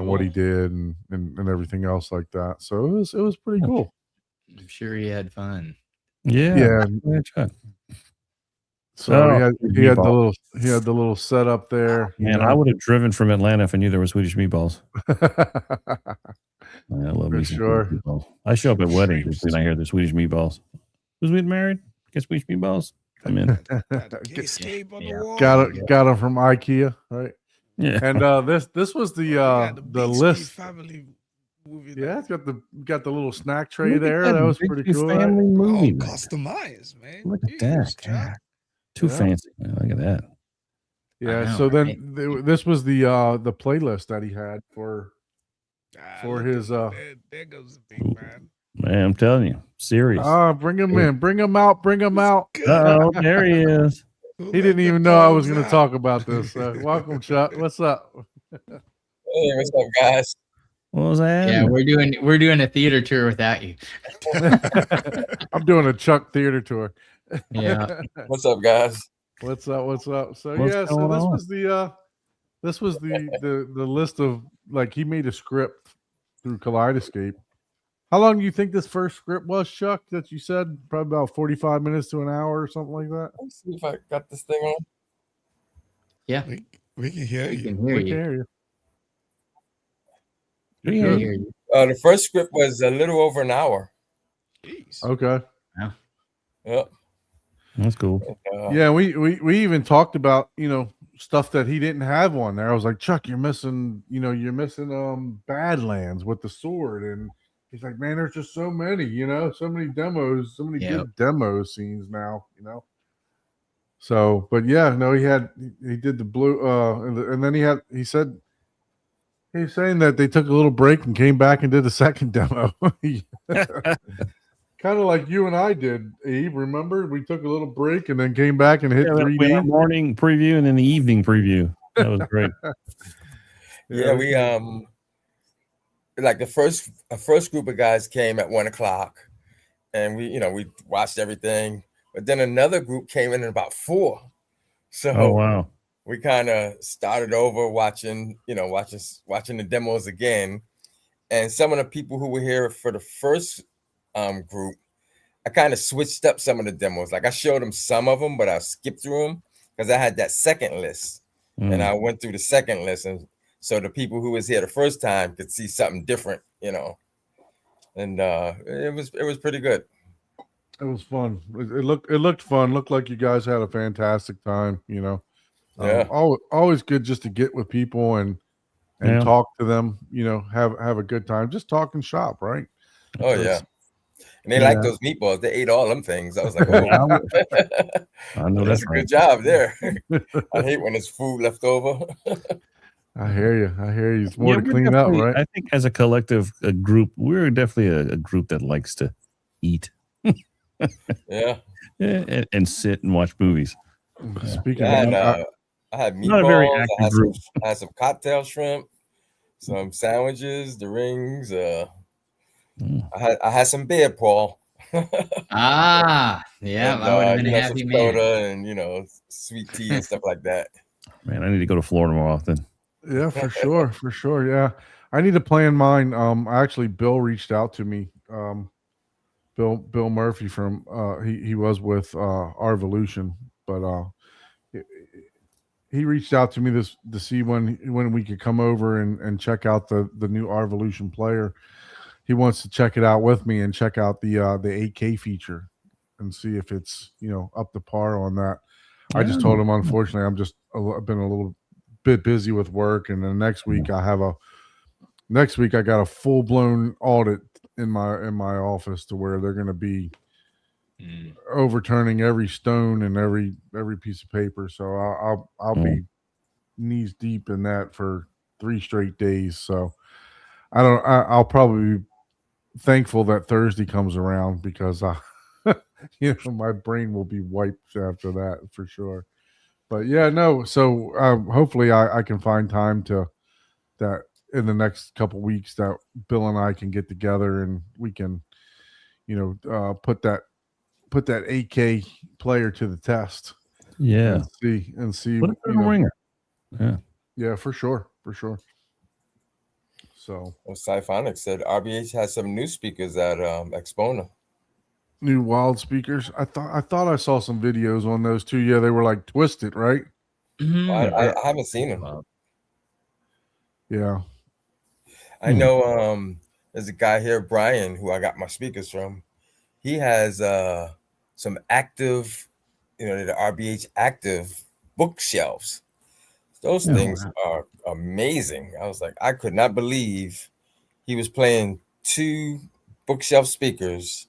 what he did and everything else like that. So it was pretty cool. I'm sure he had fun. Yeah. Chuck. So he had the little setup there. Man, I would have driven from Atlanta if I knew there were Swedish meatballs. I love For me some sure. Swedish meatballs. I show up at weddings when I hear the Swedish meatballs. Who's getting married? Get Swedish meatballs. I'm in. Escape on the wall. got it from IKEA, right? Yeah. And this was the list. Family movie. Yeah, it's got the little snack tray Look at there. That was Big pretty cool. Family Oh, movie. man. customized, man. Look at Jeez, that. Chuck. Too Yeah. fancy. Man. Look at that. Yeah. I know, So right? then this was the playlist that he had for Look his at that. There goes the big Ooh. man. Man, I'm telling you. Serious. bring him in, bring him out. Good. Oh, there he is. Who He let didn't the even know I was dogs going to out? talk about this. Welcome, Chuck. What's up? Hey, what's up, guys? What was that? Yeah, we're doing a theater tour without you. I'm doing a Chuck theater tour. Yeah. What's up, guys? What's up? What's up? So What's yeah, so going on? this was the list of, like, he made a script through Kaleidoscape. How long do you think this first script was, Chuck, that you said? Probably about 45 minutes to an hour or something like that. Let's see if I got this thing on. Yeah. We can hear We you. can hear We can you. hear you. Yeah. We can hear you. The first script was a little over an hour. Jeez. Okay. Yep. That's cool. Yeah, we even talked about, stuff that he didn't have on there. I was like, Chuck, you're missing Badlands with the sword. And he's like, man, there's just so many, so many demos, so many Yep. good demo scenes now, So, but yeah, no, he did the blue, and then he said, he was saying that they took a little break and came back and did the second demo. Kind of like you and I did, Abe. Remember, we took a little break and then came back and hit We had 3D. a morning preview and then the evening preview. That was great. Yeah, we like the first group of guys came at 1:00, and we watched everything. But then another group came in at about 4. So Oh wow. we kind of started over watching the demos again. And some of the people who were here for the first group, I kind of switched up some of the demos. Like I showed them some of them, but I skipped through them because I had that second list. And I went through the second list, and so the people who was here the first time could see something different, And it was pretty good. It was fun. It looked fun. Looked like you guys had a fantastic time. Yeah. Always good just to get with people and Yeah. talk to them. Have a good time. Just talk and shop, right? Oh yeah. That's- And they like those meatballs. They ate all them things. I was like, Yeah, oh, I know that's that's a right. good job there. I hate when there's food left over. I hear you. It's more to we're clean up, definitely- right? I think as a collective, a group, we're definitely a group that likes to eat Yeah. and sit and watch movies. Speaking Yeah, of, and, I- I had Not a very meatballs. active group. I had some cocktail shrimp, some sandwiches, the rings. I had some beer, Paul. Yeah, And, I would have been a some happy soda man. and sweet tea and stuff like that. Man, I need to go to Florida more often. yeah, for sure. Yeah, I need to plan mine. Actually, Bill reached out to me. Bill Murphy from he was with Arvolution, but he reached out to me to see when we could come over and check out the new Arvolution player. He wants to check it out with me and check out the 8K feature and see if it's up to par on that. I just told him, unfortunately, I've been a little bit busy with work, and then next week I got a full blown audit in my office to where they're going to be overturning every stone and every piece of paper. So I'll be knees deep in that for 3 straight days. So I'll probably be thankful that Thursday comes around because my brain will be wiped after that for sure. But yeah, no. So hopefully I can find time to that in the next couple weeks that Bill and I can get together and we can, put that 8K player to the test. Yeah. And see. Put it in a ringer. Yeah. Yeah, for sure. So Cyphonics said RBH has some new speakers at Expona. New wild speakers. I thought I saw some videos on those too. Yeah, they were like twisted, right? I haven't seen them. Yeah. I know there's a guy here, Brian, who I got my speakers from. He has some active, the RBH active bookshelves. Those things are amazing. I was like, I could not believe he was playing 2 bookshelf speakers,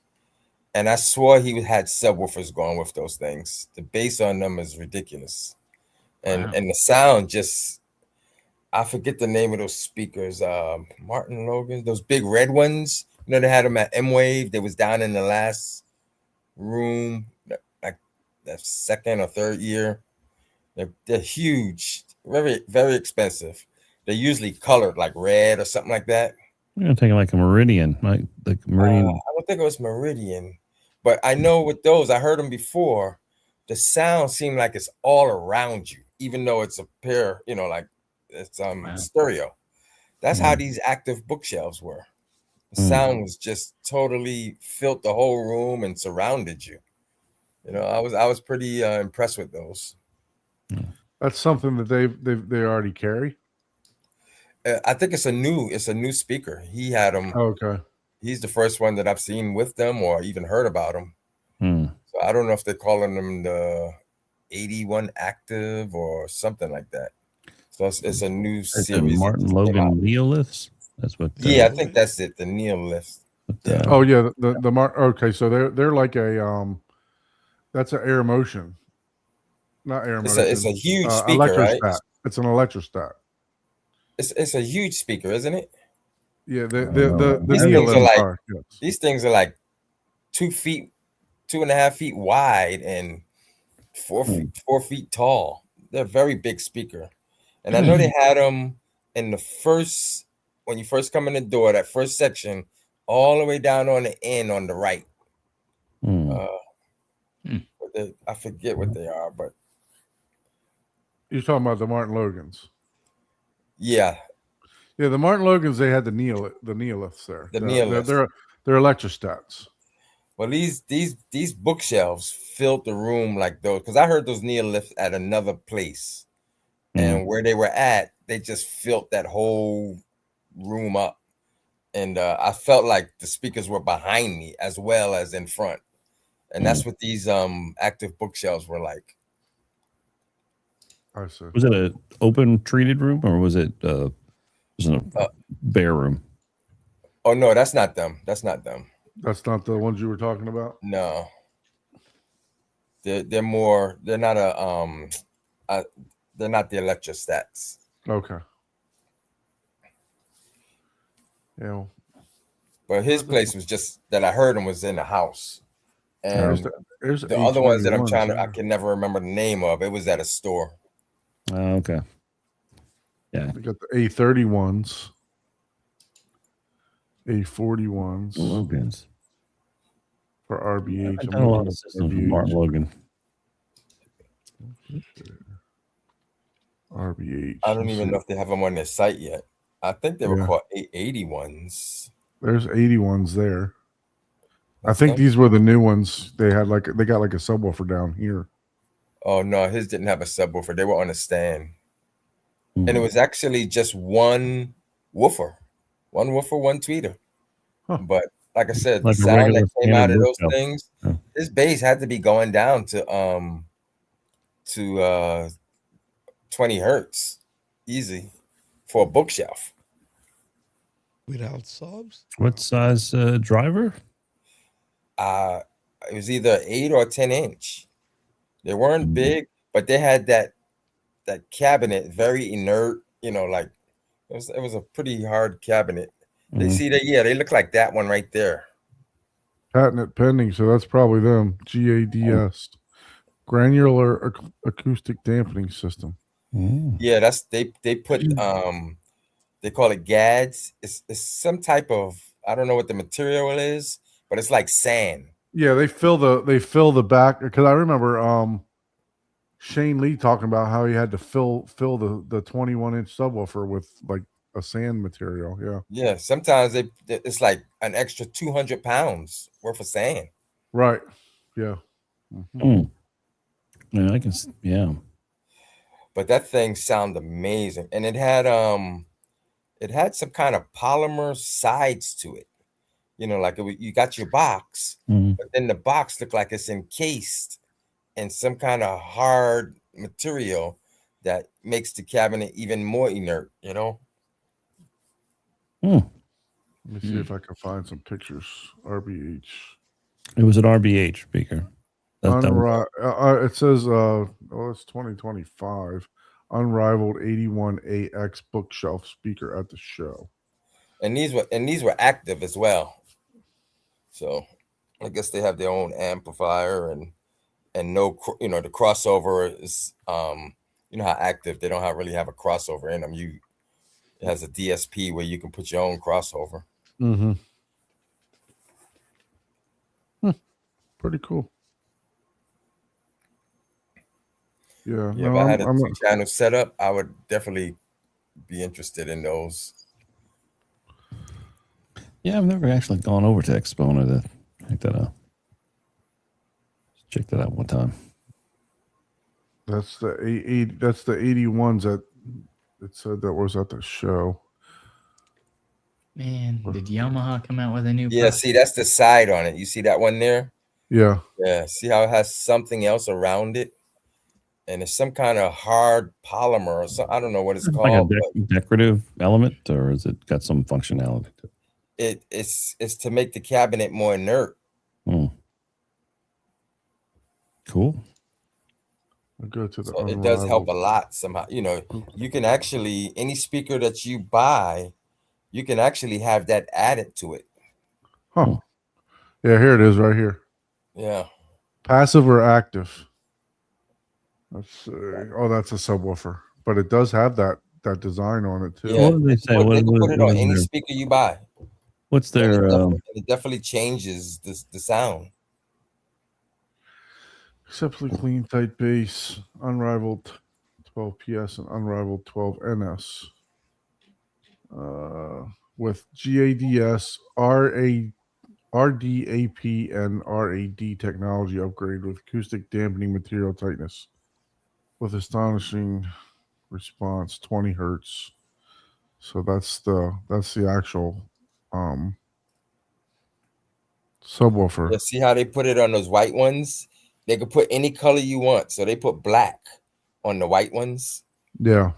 and I swore he had subwoofers going with those things. The bass on them is ridiculous, and the sound just. I forget the name of those speakers. Martin Logan, those big red ones. They had them at M-Wave. They was down in the last room, like the 2nd or 3rd year. They're huge, very, very expensive. They're usually colored like red or something like that. I'm taking like a Meridian, like Meridian. I don't think it was Meridian, but I know with those, I heard them before. The sound seemed like it's all around you, even though it's a pair, like it's stereo. That's how these active bookshelves were. The sound was just totally filled the whole room and surrounded you. I was pretty impressed with those. That's something that they already carry. I think it's a new speaker. He had them. Okay. He's the first one that I've seen with them or even heard about them. So I don't know if they're calling them the 81 Active or something like that. So it's a new series. Martin Logan Neoliths. That's what. I think that's it. The Neoliths. Yeah. Oh yeah, the Mark. Okay, so they're like a that's an Air Motion, not Air Motion. It's a huge speaker, right? It's an electrostat. It's a huge speaker, isn't it? Yeah, these things are like 2 feet, 2.5 feet wide and 4 feet tall. They're a very big speaker. And I know they had them in when you first come in the door, that first section, all the way down on the end on the right. I forget what they are, but you're talking about the Martin Logans. Yeah, the Martin Logans, they had the Neoliths there. They're electrostats. Well, these bookshelves filled the room like those, because I heard those Neoliths at another place. And where they were at, they just filled that whole room up. And I felt like the speakers were behind me as well as in front. And that's what these active bookshelves were like. I see. Was it an open treated room or was it just a bare room? Oh no, that's not them. That's not them. That's not the ones you were talking about. No. They're more. They're not they're not the electrostats. Okay. Yeah. But his place was just that I heard him was in the house. And there's the other ones that I'm A21s, trying to, yeah. I can never remember the name of. It was at a store. Okay. Yeah. We got the A31s, A41s Logans. for RBH. I've done a lot of systems with Martin Logan. RBH. I don't even know if they have them on their site yet. I think they were Yeah. called 881s. There's 81s there. I That's think them? these were the new ones. They got like a subwoofer down here. Oh no, his didn't have a subwoofer. They were on a stand. Mm. And it was actually just one woofer, one tweeter. Huh. But like I said, Like the a sound regular that came out of standard those bookshelf. things, Yeah. his bass had to be going down to 20 hertz, easy for a bookshelf. Without subs? What size driver? It was either 8 or 10 inch. They weren't Mm. big, but they had that cabinet very inert. You know, like it was a pretty hard cabinet. They Mhm. see that, yeah, they look like that one right there. Patent pending, so that's probably them. GADS, granular acoustic dampening system. Mm. Yeah, that's they put they call it GADS. It's some type of, I don't know what the material is, but it's like sand. Yeah, they fill the back, because I remember Shane Lee talking about how he had to fill the 21-inch subwoofer with like a sand material. Yeah. Yeah, sometimes it's like an extra 200 pounds worth of sand. Right. Yeah. Mhm. Mm. Yeah, I can. Yeah. But that thing sounded amazing, and it had some kind of polymer sides to it. You know, like you got your box, Mhm. but then the box looked like it's encased in some kind of hard material that makes the cabinet even more inert. You know. Mm. Let me see if I can find some pictures. RBH. It was an RBH speaker. That was- It says it's 2025. Unrivaled 81AX bookshelf speaker at the show. And these were active as well. So I guess they have their own amplifier and no, the crossover is you know how active they don't really have a crossover in them. It has a DSP where you can put your own crossover. Mm-hmm. Pretty cool. Yeah. Yeah, No, if I had a I'm 2-channel setup, I would definitely be interested in those. Yeah, I've never actually gone over to Exponent to check that out. Check that out one time. That's the 80. That's the 81s that it said that was at the show. Man, did Yamaha come out with a new? Yeah, product? see, that's the side on it. You see that one there? Yeah. Yeah, see how it has something else around it? And it's some kind of hard polymer or something. I don't know what it's Like called. a decorative element, or has it got some functionality to it? It's to make the cabinet more inert. Mm. Cool. I'll go to the. So it does help a lot somehow. You know, you can actually, any speaker that you buy, you can actually have that added to it. Huh. Yeah, here it is right here. Yeah. Passive or active? Let's see. Oh, that's a subwoofer, but it does have that design on it too. Yeah. What do they say? They can put it on is any their- speaker you buy. what's And their it definitely changes the sound. Exceptionally clean, tight bass, unrivaled 12 PS and unrivaled 12 NS. With GADS, RDAP, and RAD technology upgrade with acoustic dampening material tightness. With astonishing response, 20 hertz. So that's the actual subwoofer. Yeah, see how they put it on those white ones? They could put any color you want. So they put black on the white ones. Yeah.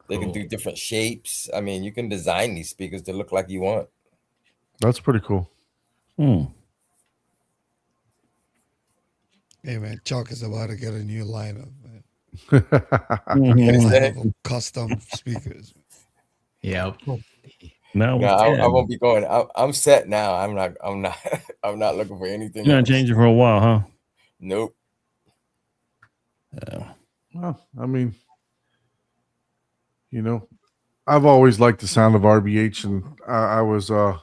They can do different shapes. I mean, you can design these speakers to look like you want. That's pretty cool. Hmm. Hey man, Chuck is about to get a new lineup, man. Mhm. Of custom speakers. Yep. Now No, I won't be going. I'm set now. I'm not I'm not looking for anything You're else. not changing for a while, huh? Nope. Well, I mean, I've always liked the sound of RBH, and I was Yeah.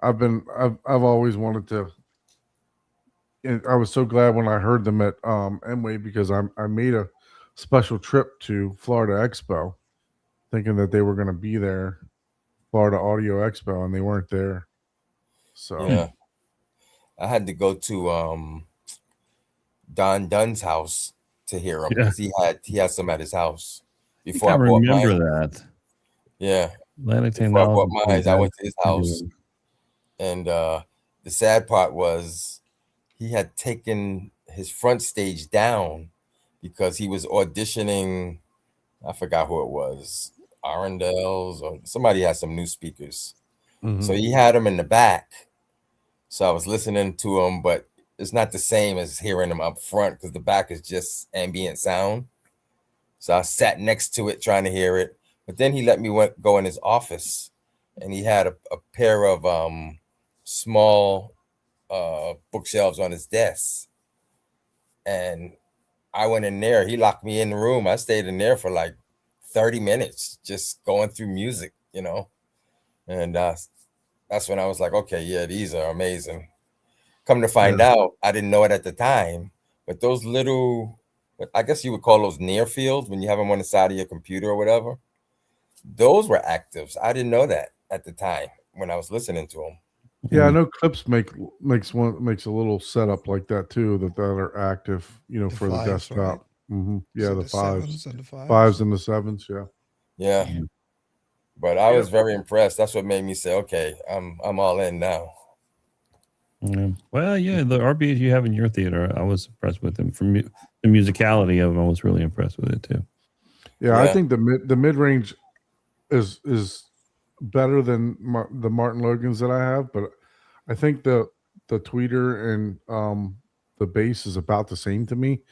I've always wanted to. And I was so glad when I heard them at Emway, because I made a special trip to Florida Expo, thinking that they were going to be there, Florida Audio Expo, and they weren't there. So Yeah. I had to go to Don Dunn's house to hear him, Yeah. because he had some at his house before I I bought remember mine. that. Yeah. Atlantic Before I bought Technology. mine, I went to his house. And the sad part was he had taken his front stage down because he was auditioning. I forgot who it was, Arundel's, or somebody had some new speakers. So he had them in the back. So I was listening to him, but it's not the same as hearing them up front, because the back is just ambient sound. So I sat next to it trying to hear it. But then he let me go in his office, and he had a pair of small bookshelves on his desk. And I went in there. He locked me in the room. I stayed in there for like 30 minutes just going through music, And that's when I was like, okay, yeah, these are amazing. Come to find out, I didn't know it at the time, but those little, I guess you would call those near fields when you have them on the side of your computer or whatever, those were actives. I didn't know that at the time when I was listening to them. Yeah, I know Clips makes a little setup like that too, that are active, for the fives, desktop. right? Yeah, So the fives, sevens and the fives. fives and the sevens. Yeah. Yeah. But I was very impressed. That's what made me say, okay, I'm all in now. Yeah. Well, yeah, the RBH you have in your theater, I was impressed with them. From the musicality of them, I was really impressed with it too. Yeah, I think the mid range is better than the Martin Logans that I have, but I think the tweeter and the bass is about the same to me,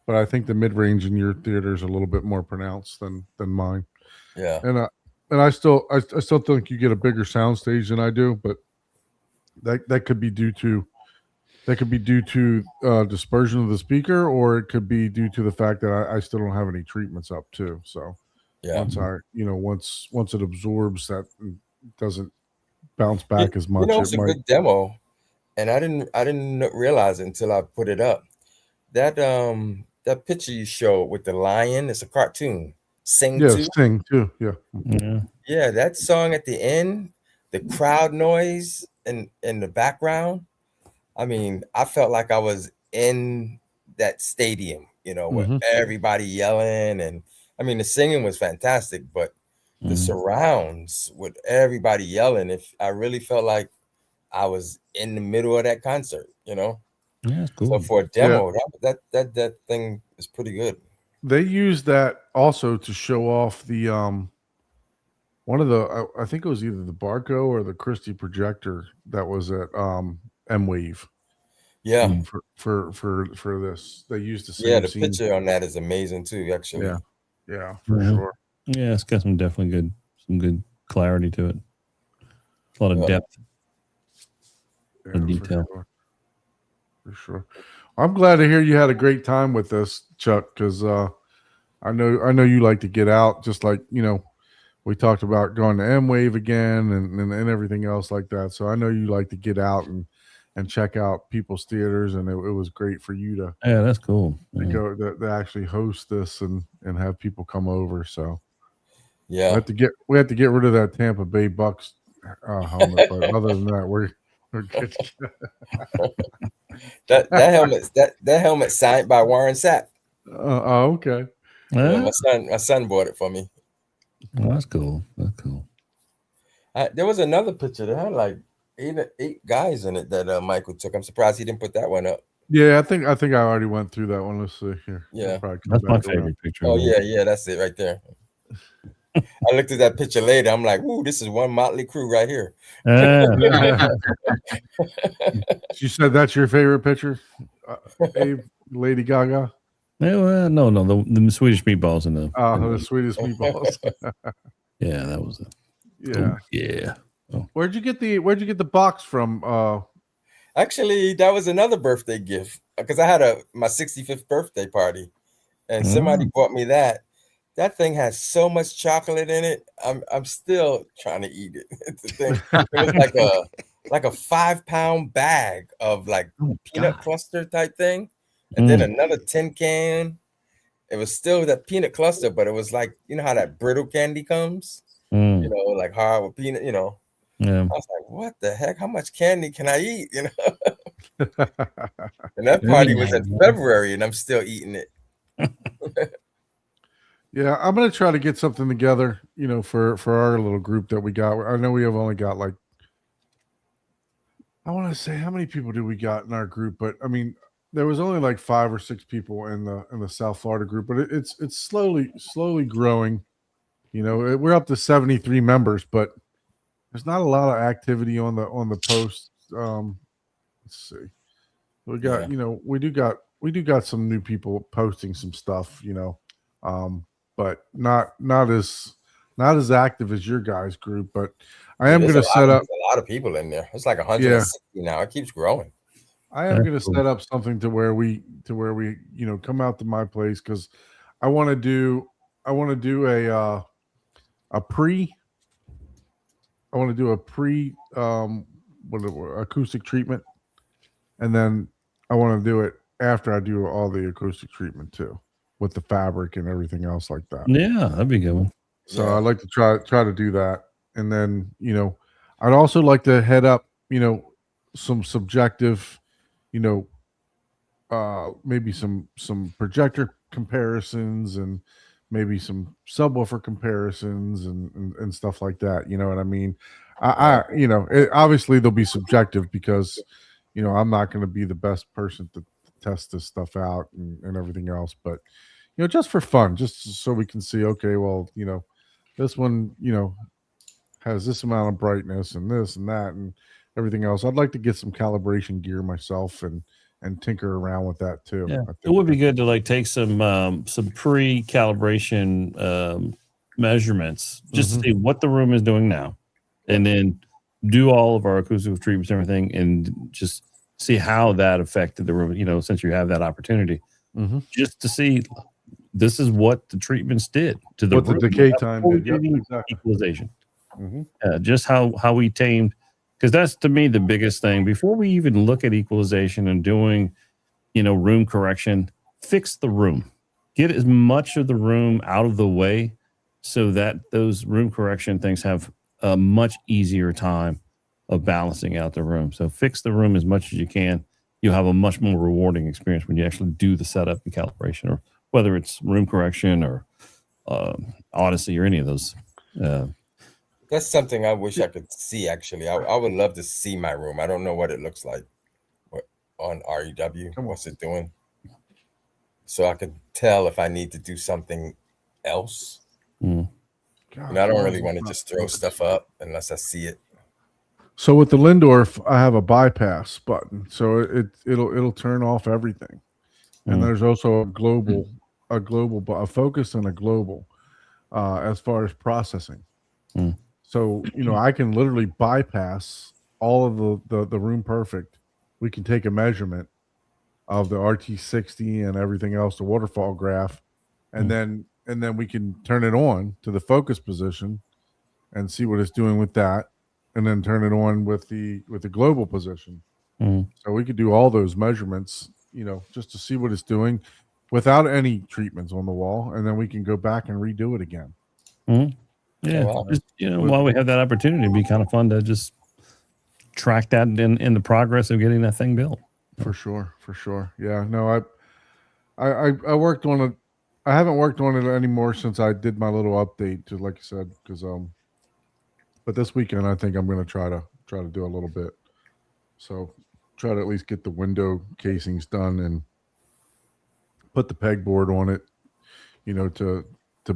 but I think the mid range in your theater is a little bit more pronounced than mine. Yeah, and I still think you get a bigger sound stage than I do, but that could be due to dispersion of the speaker, or it could be due to the fact that I still don't have any treatments up too. So yeah. Once it absorbs, that doesn't bounce back as much. It's a good demo, and I didn't realize it until I put it up. That picture you showed with the lion, it's a cartoon. Sing too. Yeah, that song at the end, the crowd noise in the background. I mean, I felt like I was in that stadium, with everybody yelling, and I mean, the singing was fantastic, but the surrounds with everybody yelling, I really felt like I was in the middle of that concert, Yeah, it's cool. So for a demo, that thing is pretty good. They use that also to show off the one of the I think it was either the Barco or the Christie projector that was at M-Wave. Yeah. For this, they used the same the scene. picture on that is amazing too, actually. Yeah, for sure. Yeah, it's got some good clarity to it. A lot of depth and detail. For sure. I'm glad to hear you had a great time with this, Chuck, because I know you like to get out, just like we talked about going to M-Wave again and everything else like that. So I know you like to get out and check out people's theaters, and it was great for you to that's cool to go to actually host this and have people come over. So yeah, we have to get rid of that Tampa Bay Bucks helmet, but other than that, we're good. that helmet signed by Warren Sapp. Okay. Yeah, my son bought it for me. Oh, that's cool. There was another picture that had like eight guys in it that Michael took. I'm surprised he didn't put that one up. Yeah, I think I already went through that one. Let's see here. Yeah. That's my favorite picture. Oh yeah, that's it right there. I looked at that picture later. I'm like, ooh, this is one Motley Crue right here. You said that's your favorite picture, Abe? Lady Gaga? No, the Swedish meatballs and the sweetest meatballs. Yeah, that was it. Yeah. Oh, yeah. Oh. Where'd you get the box from? Actually, that was another birthday gift because I had my 65th birthday party, and somebody bought me that. That thing has so much chocolate in it. I'm still trying to eat it. It's the thing. It was like a 5-pound bag of like peanut cluster type thing, and then another tin can. It was still that peanut cluster, but it was like, you know how that brittle candy comes, you know, like hard with peanut, you know. Yeah. I was like, what the heck? How much candy can I eat? You know. And that party was in February, and I'm still eating it. Yeah, I'm gonna try to get something together, you know, for our little group that we got. I know we have only got like, I want to say, how many people do we got in our group? But I mean, there was only like 5 or 6 people in the South Florida group, but it's slowly growing. You know, we're up to 73 members, but there's not a lot of activity on the posts. Let's see, we got you know we do got some new people posting some stuff, you know, but not as active as your guys' group. But I am going to set up a lot of people in there. It's like 160 now. It keeps growing. I am going to set up something to where we you know come out to my place because I want to do a pre acoustic treatment, and then I want to do it after I do all the acoustic treatment too, with the fabric and everything else like that. Yeah, that'd be a good one. So I'd like to try to do that, and then you know, I'd also like to head up, you know, some subjective, you know, maybe some projector comparisons and maybe some subwoofer comparisons and stuff like that. You know what I mean? I you know, obviously they'll be subjective because, you know, I'm not going to be the best person to test this stuff out and everything else, but you know, just for fun, just so we can see, okay, well, you know, this one, you know, has this amount of brightness and this and that and everything else. I'd like to get some calibration gear myself and tinker around with that too. Yeah, it would be good to like take some pre-calibration measurements just to see what the room is doing now, and then do all of our acoustic treatments and everything, and just see how that affected the room. You know, since you have that opportunity, just to see this is what the treatments did to the room. The decay time did. Yep, exactly. Equalization. Just how we tamed. Because that's, to me, the biggest thing. Before we even look at equalization and doing, you know, room correction, fix the room. Get as much of the room out of the way so that those room correction things have a much easier time of balancing out the room. So fix the room as much as you can. You'll have a much more rewarding experience when you actually do the setup and calibration, or whether it's room correction or Odyssey or any of those. That's something I wish I could see, actually. I would love to see my room. I don't know what it looks like on REW. What's it doing? So I could tell if I need to do something else. And I don't really want to just throw stuff up unless I see it. So with the Lindorf, I have a bypass button. So it'll turn off everything. And there's also a focus and a global as far as processing. So, you know, I can literally bypass all of the room perfect. We can take a measurement of the RT60 and everything else, the waterfall graph, and then we can turn it on to the focus position and see what it's doing with that, and then turn it on with the global position. So we could do all those measurements, you know, just to see what it's doing without any treatments on the wall, and then we can go back and redo it again. Yeah, just, you know, while we have that opportunity, it'd be kind of fun to just track that in the progress of getting that thing built. For sure. Yeah, no, I worked on it. I haven't worked on it anymore since I did my little update to, like I said, because but this weekend I think I'm going to try to do a little bit. So try to at least get the window casings done and put the pegboard on it, you know, to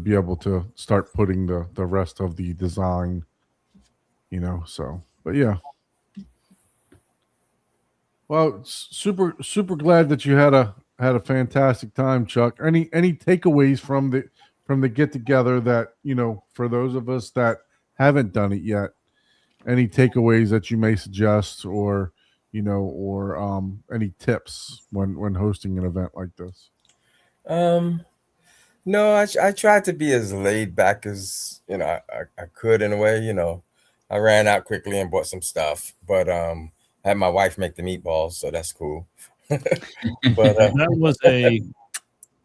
be able to start putting the rest of the design, you know. So, but yeah. Well, super glad that you had a fantastic time, Chuck. Any takeaways from the get together that, you know, for those of us that haven't done it yet, any takeaways that you may suggest, or, you know, or any tips when hosting an event like this? No, I tried to be as laid back as, you know, I could in a way. You know, I ran out quickly and bought some stuff, but I had my wife make the meatballs, so that's cool. But that was a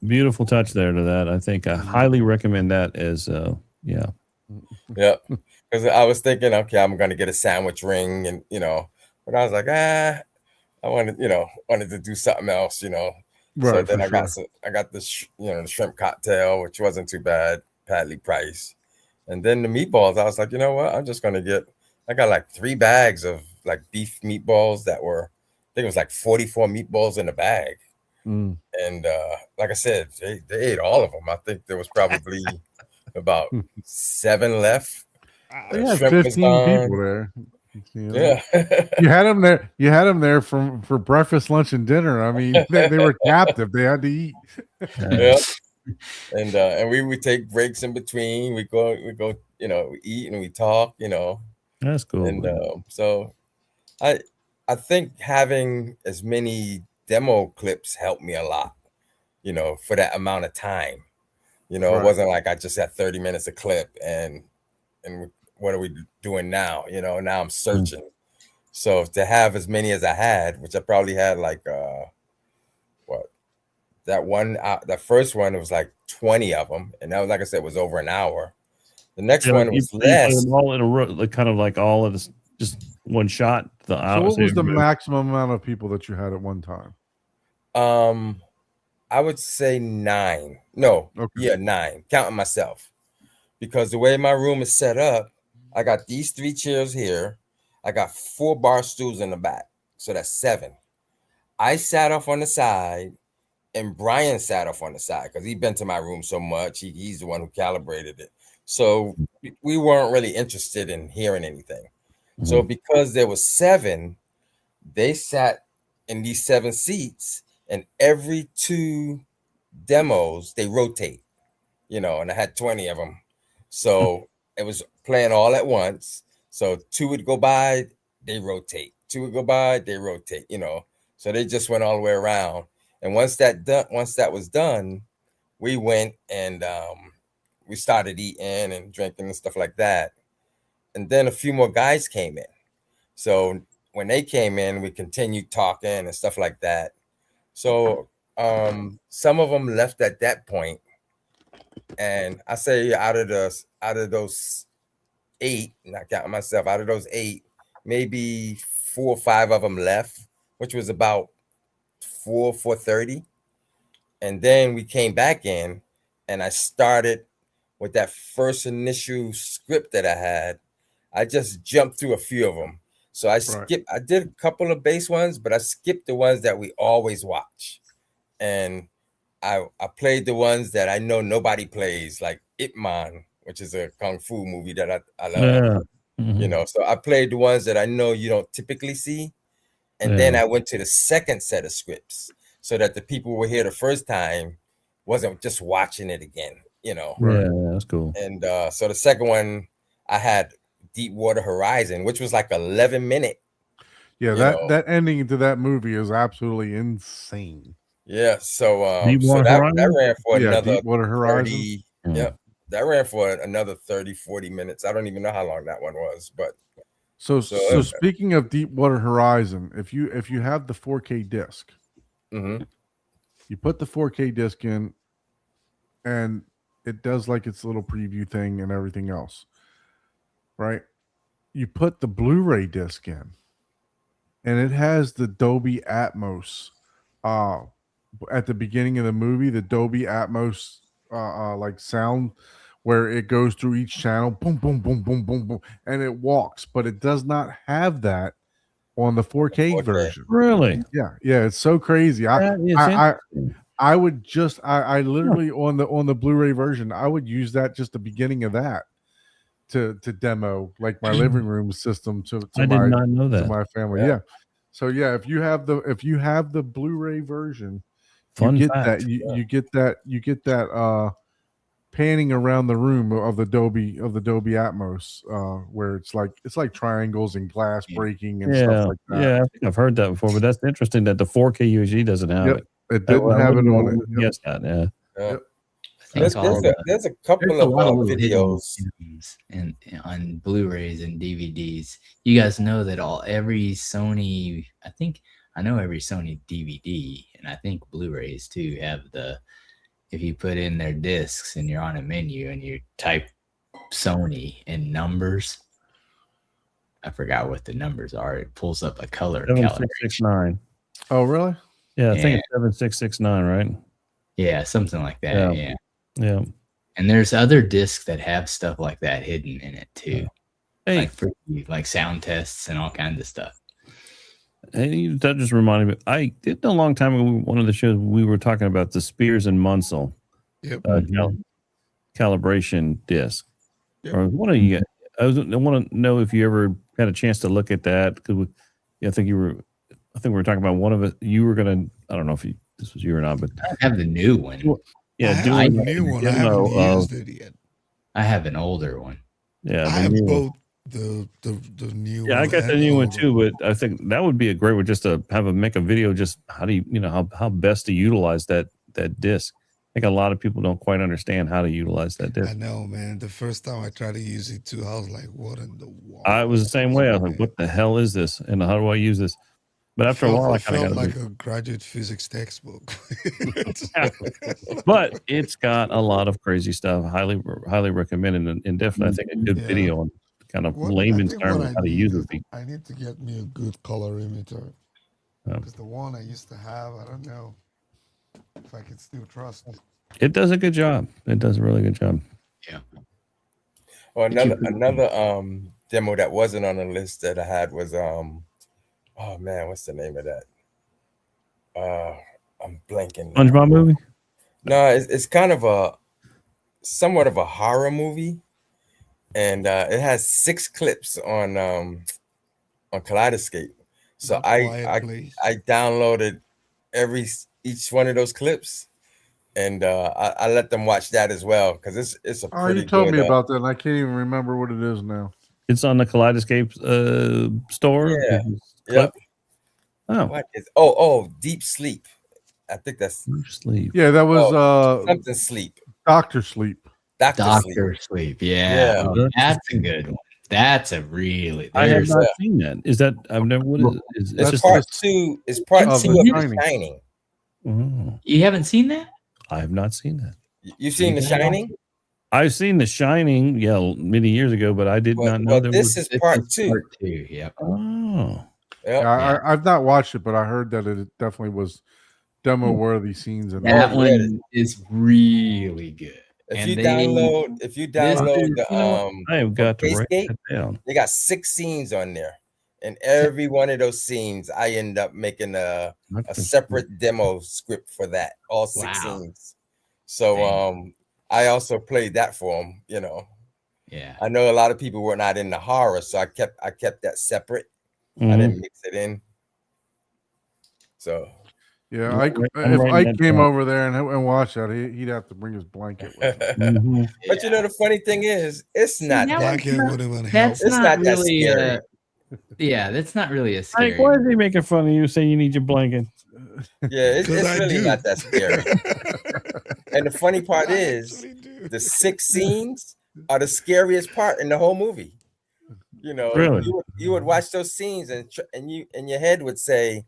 beautiful touch there to that. I think I highly recommend that as yeah. Because I was thinking, okay, I'm gonna get a sandwich ring, and you know, but I was like, I wanted to do something else, you know. Right. So then I got this, you know, the shrimp cocktail, which wasn't too bad, badly priced. And then the meatballs, I was like, you know what? I'm just gonna I got like 3 bags of like beef meatballs that were, I think it was like 44 meatballs in a bag. And like I said, they ate all of them. I think there was probably about 7 left. Yeah, 15 people there. You know? Yeah. You had them there. You had them there for breakfast, lunch, and dinner. I mean, they were captive. They had to eat. Yeah. And we would take breaks in between. We go, you know, we eat and we talk, you know. That's cool. And so I think having as many demo clips helped me a lot, you know, for that amount of time. You know, It wasn't like I just had 30 minutes of clip and what are we doing now? You know, now I'm searching. So to have as many as I had, which I probably had like that first one, it was like 20 of them, and that was, like I said, was over an hour. The next one was less. You put them all in a row, like kind of like all of this, just one shot. So what was the maximum amount of people that you had at one time? I would say 9. No, yeah, 9, counting myself, because the way my room is set up, I got these 3 chairs here. I got 4 bar stools in the back, so that's 7. I sat off on the side, and Brian sat off on the side because he'd been to my room so much. He's the one who calibrated it. So we weren't really interested in hearing anything. So because there was 7, they sat in these 7 seats, and every 2 demos, they rotate, you know, and I had 20 of them. So it was playing all at once. So 2 would go by, they rotate. 2 would go by, they rotate, you know. So they just went all the way around. And once that was done, we went and we started eating and drinking and stuff like that. And then a few more guys came in. So when they came in, we continued talking and stuff like that. So some of them left at that point. And I say out of those 8, not counting myself, out of those 8, maybe 4 or 5 of them left, which was about 4:30. And then we came back in, and I started with that first initial script that I had. I just jumped through a few of them. So I did a couple of base ones, but I skipped the ones that we always watch. And I played the ones that I know nobody plays, like Ip Man, which is a kung fu movie that I love. You know, so I played the ones that I know you don't typically see. And then I went to the second set of scripts so that the people who were here the first time wasn't just watching it again, you know. Yeah, that's cool. And so the second one, I had Deepwater Horizon, which was like 11-minute. Yeah, that ending to that movie is absolutely insane. Yeah, so that ran for another 30. Yeah, that ran for another 30-40 minutes. I don't even know how long that one was, but so speaking of Deepwater Horizon, if you have the 4K disc, you put the 4K disc in, and it does like its little preview thing and everything else, right? You put the Blu-ray disc in, and it has the Dolby Atmos at the beginning of the movie, the Dolby Atmos like sound, where it goes through each channel, boom, boom, boom, boom, boom, boom, and it walks, but it does not have that on the 4K 4K. version. Really? Yeah, it's so crazy. That is interesting. I would just I literally on the Blu-ray version, I would use that just the beginning of that to demo like my living room system to I did not know to that. my family. Yeah. Yeah. So yeah, if you have the Blu-ray version, Fun you get fact. that you get that panning around the room of the Dolby Atmos, where it's like triangles and glass breaking and stuff like that. Yeah, I think I've heard that before, but that's interesting that the 4K UHD doesn't have Yep. it. It didn't have it on it. Yep. Yes, that. Yeah. Yeah. I think all There's a couple there's a lot of of little hidden videos. gems and on Blu-rays and DVDs. You guys know that every Sony, I know every Sony DVD, and I think Blu-rays too have if you put in their discs and you're on a menu and you type Sony in numbers, I forgot what the numbers are. It pulls up a color calibration. 7669. Oh, really? Yeah, I think it's 7669, right? Yeah, something like that. Yeah. Yeah. And there's other discs that have stuff like that hidden in it too. Hey, Like sound tests and all kinds of stuff. hey, that just reminded me. I did a long time ago. One of the shows we were talking about the Spears and Munsell Yep. calibration disc. Yep. Or one of you. I want to know if you ever had a chance to look at that because I think we were talking about one of it. You were gonna. I don't know if this was you or not, but I have the new one. yeah, I have doing a new one. I haven't used it yet. I have an older one. Yeah, I have both the new. Yeah, I one got the and new one older too, but I think that would be a great one just to make a video. Just how do you how best to utilize that disc. I think a lot of people don't quite understand how to utilize that disc. I know, man. The first time I tried to use it too, I was like, "What in the world?" I was the same way. I was like, "What the hell is this? And how do I use this?" But after a while, I kind of got like a graduate physics textbook. But it's got a lot of crazy stuff. Highly recommended, and definitely, I think a good video on kind of layman's terms how to use it. I need to get me a good color emitter Oh. because the one I used to have, I don't know if I can still trust it. It does a good job. It does a really good job. Well, another demo that wasn't on the list that I had was oh man, what's the name of that? I'm blanking. SpongeBob movie? No, it's kind of somewhat of a horror movie, and it has 6 clips on Kaleidoscape. So I downloaded each one of those clips, and I let them watch that as well because it's a pretty. You told good, me about that, and I can't even remember what it is now. It's on the Kaleidoscape store. Yeah. Clip? Oh. Deep Sleep. I think that's Sleep. Yeah, that was something sleep. Dr. Sleep. Doctor Sleep. Yeah. Oh, that's a good one. That's a really. I have not seen that. Is that I've never? What is it? It's part 2. It's part 2 of The Shining. Oh, You haven't seen that? I have not seen that. You've seen The Shining? I've seen The Shining, many years ago, but I did not know this is part 2. Part 2. Yep. Oh, Yep. Yeah, I've not watched it, but I heard that it definitely was demo worthy scenes. And That one is really good. If you download the I have got to write Basegate, that down. they got 6 scenes on there, and every one of those scenes, I end up making a separate demo script for that, all 6 scenes. So I also played that for them. Yeah. I know a lot of people were not into horror, so I kept that separate. Mm-hmm. I didn't mix it in. So yeah, if Ike came over there and watched that, he'd have to bring his blanket with him. But the funny thing is, it's not That's it's not not really that scary. yeah, that's not really a scary. Like, why is he making fun of you saying you need your blanket? Yeah, it's really not that scary. And the funny part is, the 6 scenes are the scariest part in the whole movie. Really? You would watch those scenes and your head would say,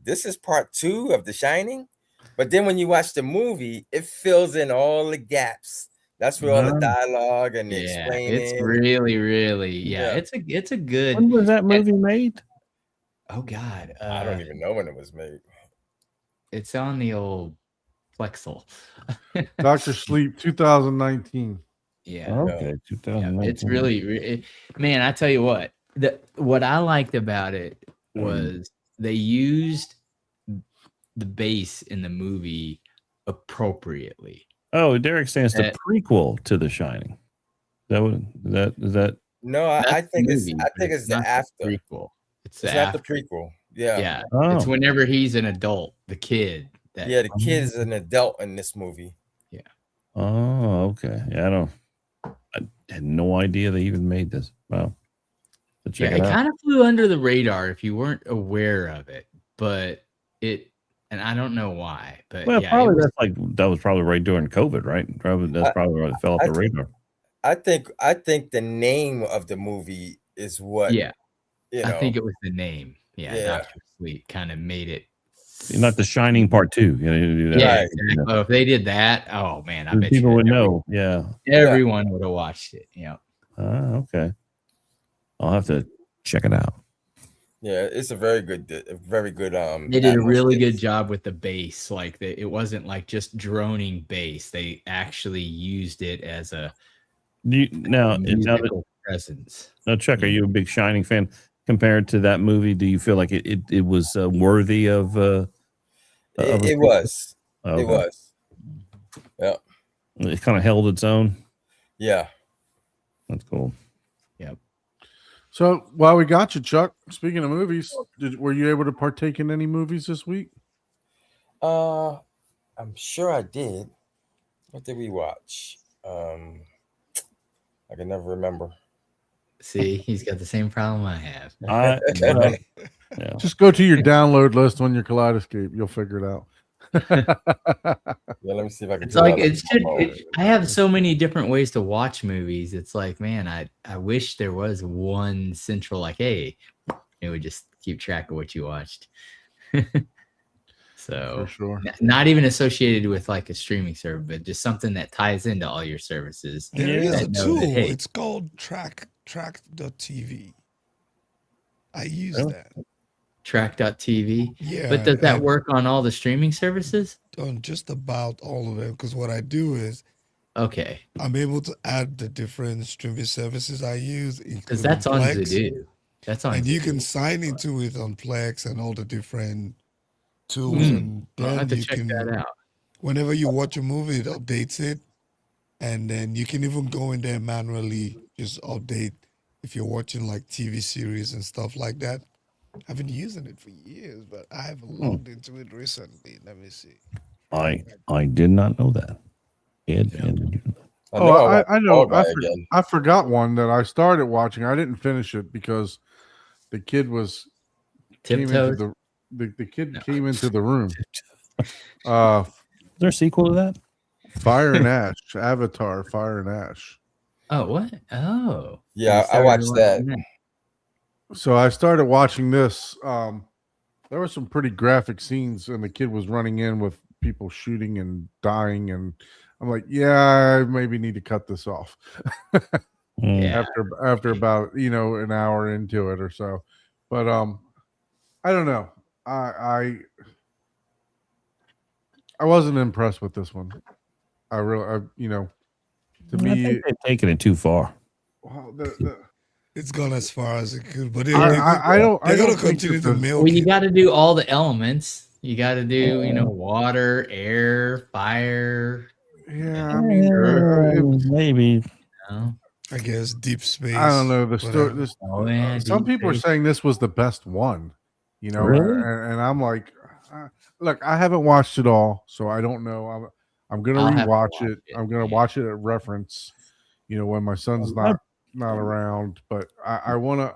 "This is part 2 of The Shining," but then when you watch the movie, it fills in all the gaps. That's where all the dialogue and the explaining. It's really It's a good. When was that movie made? Oh God, I don't even know when it was made. It's on the old Plexel. Dr. Sleep, 2019. Yeah. Okay, 2019. It's really, man. I tell you what I liked about it was they used the bass in the movie appropriately. Oh, Derek saying it's the That- prequel to The Shining. Is that No, I That's the think movie, I but think it's the not after. prequel. It's It's the not after. the prequel. Yeah. Yeah, Oh. it's whenever he's an adult, the kid. That, Yeah, the kid is an adult in this movie. Oh, okay. Yeah, I had no idea they even made this. Wow. So check yeah, it it out. kind of flew under the radar if you weren't aware of it, but and I don't know why, but Well, yeah, probably it was, that was probably right during COVID, right? That's probably why it fell off the radar. I think the name of the movie is what yeah. you I know. think it was the name. Yeah, Yeah. Dr. Sleep kind of made it. Not The Shining Part 2. You know, you do that. Yeah, Right. exactly. Oh, if they did that, oh man, I bet People you would know. Yeah. everyone would have watched it. Yeah. Okay. I'll have to check it out. Yeah, it's a very good. They did a really good job with the bass. Like it wasn't like just droning bass. They actually used it as a musical presence. Now, Chuck, are you a big Shining fan? Compared to that movie, do you feel like it was worthy of? It was. Okay. It was. Yeah. It kind of held its own. Yeah. That's cool. Yep. So while we got you, Chuck, speaking of movies, were you able to partake in any movies this week? I'm sure I did. What did we watch? I can never remember. See, he's got the same problem I have. Yeah. Just go to your download list on your Kaleidoscape. You'll figure it out. Yeah, let me see if I can. It's like I have so many different ways to watch movies. It's like, man, I wish there was one central, like, hey, it would just keep track of what you watched. So For sure. not even associated with like a streaming service, but just something that ties into all your services. There is a that know tool. that, hey, It's called track.tv. I use Really? that. track.tv. Yeah. But does that and work on all the streaming services? on just about all of them? Because what I do is Okay. I'm able to add the different streaming services I use, Because including that's on Plex. Zudu. That's on And you Zudu. can sign into it on Plex and all the different tools. And I'll have then to you check can, that out. whenever you watch a movie, it updates it. And then you can even go in there manually, just update if you're watching like TV series and stuff like that. I've been using it for years, but I haven't logged into it recently. Let me see. I did not know that. Ed, Yeah. Ed, I know. Fall Guy again. I forgot one that I started watching. I didn't finish it because the kid came into Tiptoes. the kid No. came into the room. is there a sequel to that? Fire and Ash, Avatar, Fire and Ash. Oh, what? Oh. Yeah, You I started watched that. watching So I started watching this. There were some pretty graphic scenes, and the kid was running in with people shooting and dying, and I'm like, yeah, I maybe need to cut this off. Yeah. After about an hour into it or so, but I don't know. I wasn't impressed with this one. I really, to I me, think they've taken it too far. well, It's gone as far as it could, but I don't. they're I gonna don't think continue that to the- milk Well, you it. got to do all the elements. You got to do, water, air, fire. Yeah, I mean, Maybe. You know? I guess deep space. I don't know. The story. whatever. Oh, man, Some deep people are space. saying this was the best one. Really? And I'm like, look, I haven't watched it all, so I don't know. I'm gonna I'll have to rewatch watch it. it, I'm gonna yeah. watch it at reference. When my son's not around, but I want to.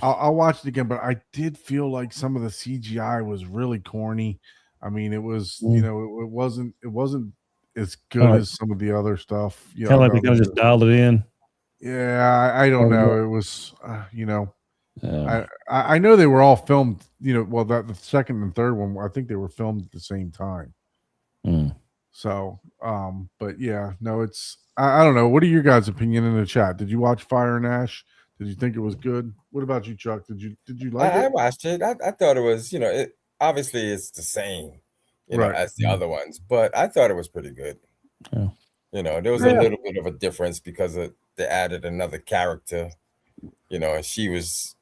I'll watch it again, but I did feel like some of the CGI was really corny. I mean, it was, it wasn't as good as some of the other stuff. Kind of like they kind of just dialed it in. Yeah, I don't know. It was, Yeah. I know they were all filmed. Well, the second and third one, I think they were filmed at the same time. Mm. So, but yeah, no, it's. I don't know. What are your guys' opinion in the chat? Did you watch Fire and Ash? Did you think it was good? What about you, Chuck? Did you like I it? watched it. I thought it was, it obviously it's the same, Right. as the other ones, but I thought it was pretty good. Yeah. There was a little bit of a difference because they added another character, and she was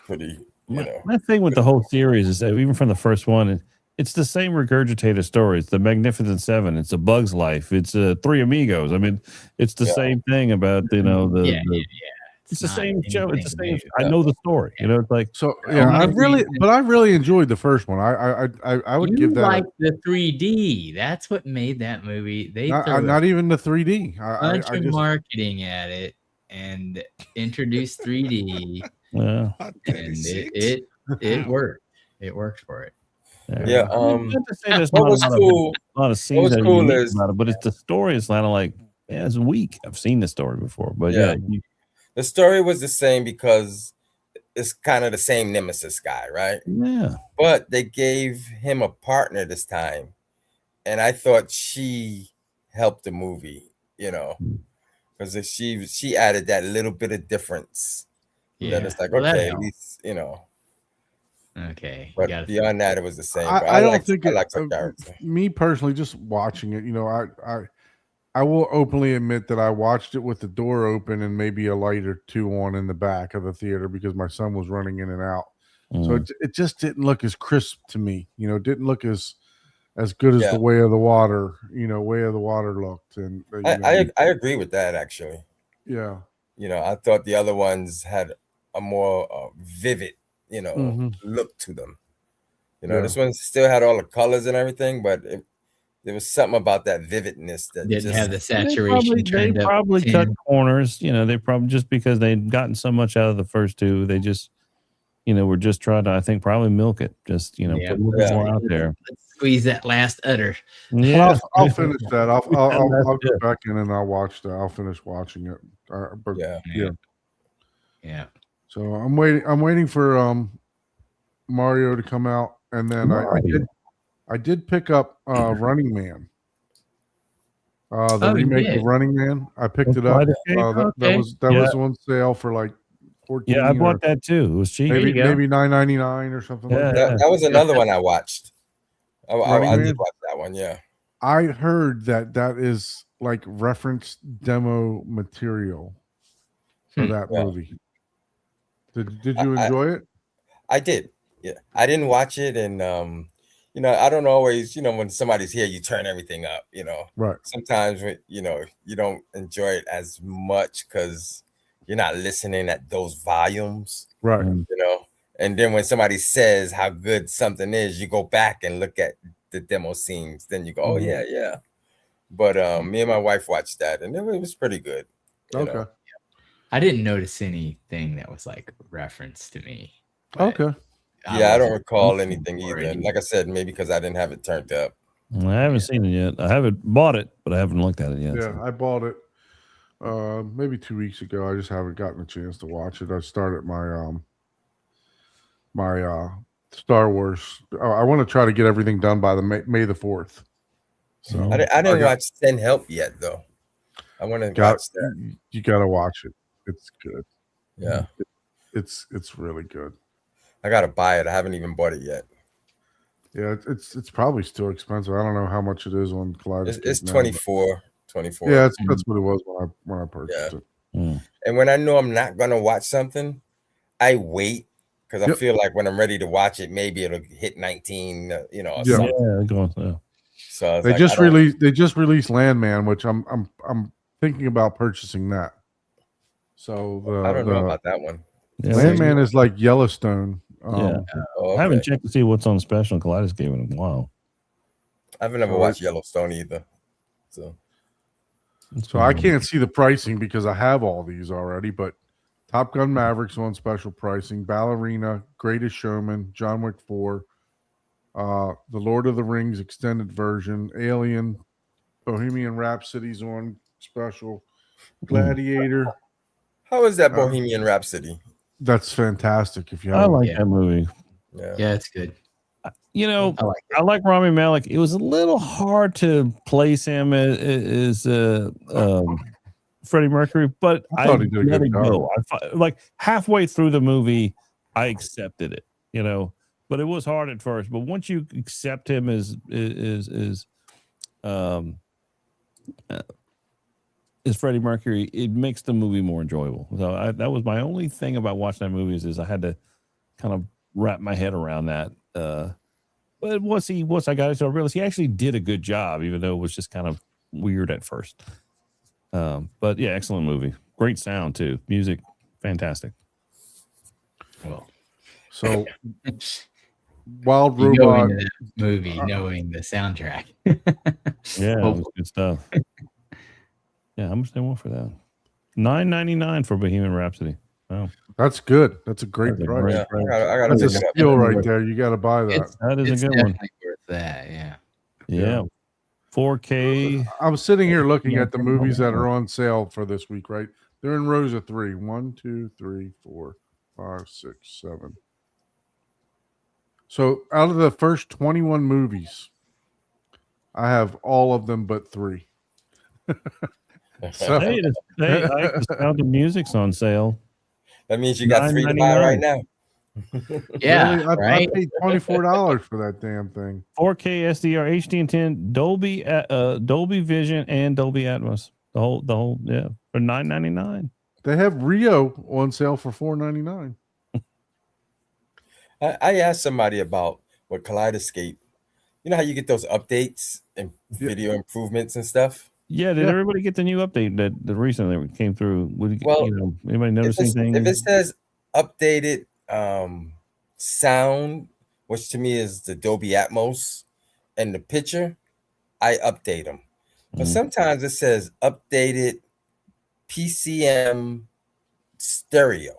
pretty, My thing with the whole series is that even from the first one, it's the same regurgitated stories. The Magnificent Seven, it's A Bug's Life, it's Three Amigos. I mean, it's the same thing about it's the same show. It's the same. I know the story. It's like So yeah, I really enjoyed the first one. I would give that like the 3D. That's what made that movie. They not even the 3D. bunch of marketing at it and introduced 3D. Yeah, and it worked. It worked for it. Yeah. What was cool? A lot of scenes What was cool is about it, but it's the story is kind of like it's weak. I've seen this story before, but the story was the same because it's kind of the same Nemesis guy, right? Yeah. But they gave him a partner this time, and I thought she helped the movie, because she added that little bit of difference. Yeah, that it's like okay, at least Okay, but beyond that, it was the same. I don't think I like her character. Me personally, just watching it, I will openly admit that I watched it with the door open and maybe a light or two on in the back of the theater because my son was running in and out. So it just didn't look as crisp to me. It didn't look as good as the Way of the Water. Way of the Water looked. And I agree with that actually. Yeah. I thought the other ones had a more vivid, look to them. This one still had all the colors and everything, but there was something about that vividness that didn't have the saturation. They probably cut corners. They probably just because they'd gotten so much out of the first two, they just, were just trying to, I think, probably milk it. Just put a little bit more out there. Let's squeeze that last udder. Yeah, I'll finish that. I'll go back in and I'll watch that. I'll finish watching it. But yeah. So I'm waiting for Mario to come out, and then I did pick up Running Man. The remake of Running Man. I picked it up. That was on sale for like $14. Yeah, I bought that too. It was cheap. Maybe $9.99 or something like that. That was another one I watched. I did watch that one. Yeah. I heard that is like reference demo material for that movie. Did you enjoy it? I did. Yeah, I didn't watch it, and I don't always, when somebody's here, you turn everything up. Right. Sometimes you don't enjoy it as much because you're not listening at those volumes. Right. And then when somebody says how good something is, you go back and look at the demo scenes. Then you go, oh yeah. But me and my wife watched that, and it was pretty good. Okay. I didn't notice anything that was like reference to me. Okay. I don't recall anything either. Like I said, maybe because I didn't have it turned up. I haven't seen it yet. I haven't bought it, but I haven't looked at it yet. Yeah, I bought it maybe 2 weeks ago. I just haven't gotten a chance to watch it. I started my Star Wars. I want to try to get everything done by the May the 4th. So I didn't watch Send Help yet, though. I want to watch that. You got to watch it. It's good. Yeah, it's really good. I gotta buy it. I haven't even bought it yet. Yeah, it's probably still expensive. I don't know how much it is on Kaleidoscope. It's 24. Yeah, that's what it was when I purchased it. And when I know I'm not gonna watch something, I wait because I feel like when I'm ready to watch it, maybe it'll hit 19. Or something. So they just released Landman, which I'm thinking about purchasing that. So I don't know about that one. Yeah, Landman is like Yellowstone. I haven't checked to see what's on special in Kaleidoscope in a while. I've never watched Yellowstone either. So I can't see the pricing because I have all these already, but Top Gun Maverick's on special pricing, Ballerina, Greatest Showman, John Wick 4, The Lord of the Rings extended version, Alien, Bohemian Rhapsody's on special, Gladiator. How is that Bohemian Rhapsody? That's fantastic. If you I like that movie. Yeah, it's good. I like Rami Malek. It was a little hard to place him as Freddie Mercury, but I thought he did a good job. Like halfway through the movie, I accepted it. But it was hard at first. But once you accept him as Freddie Mercury, it makes the movie more enjoyable. So that was my only thing about watching that movie is I had to kind of wrap my head around that. But once I got into it, I realized he actually did a good job, even though it was just kind of weird at first. But yeah, excellent movie. Great sound too. Music, fantastic. Well, So Wild you go Robot. into that movie knowing the soundtrack. Yeah, it was good stuff. Yeah, how much they want for that? $9.99 for Bohemian Rhapsody. Wow, That's good. That's a great That's a price. great Yeah, price. I gotta That's a look it up. steal right there. You got to buy that. That is It's a good one. definitely worth that. Yeah. Yeah. 4K. I'm sitting here looking Yeah, at the movies that are on sale for this week, right? They're in rows of 3. 1, 2, 3, 4, 5, 6, 7. So out of the first 21 movies, I have all of them but 3. So Hey, the Sound of Music's on sale. That means you got 3 to buy right now. Yeah. really, I Right. paid $24 for that damn thing. 4K SDR, HD10, Dolby Vision, and Dolby Atmos. The whole, yeah, for $9.99. They have Rio on sale for $4.99. I asked somebody about what Kaleidoscape. You know how you get those updates and video improvements and stuff? Yeah, did everybody get the new update that recently came through? Well, anybody notice anything? If it says updated sound, which to me is the Dolby Atmos, and the picture, I update them. But sometimes it says updated PCM stereo.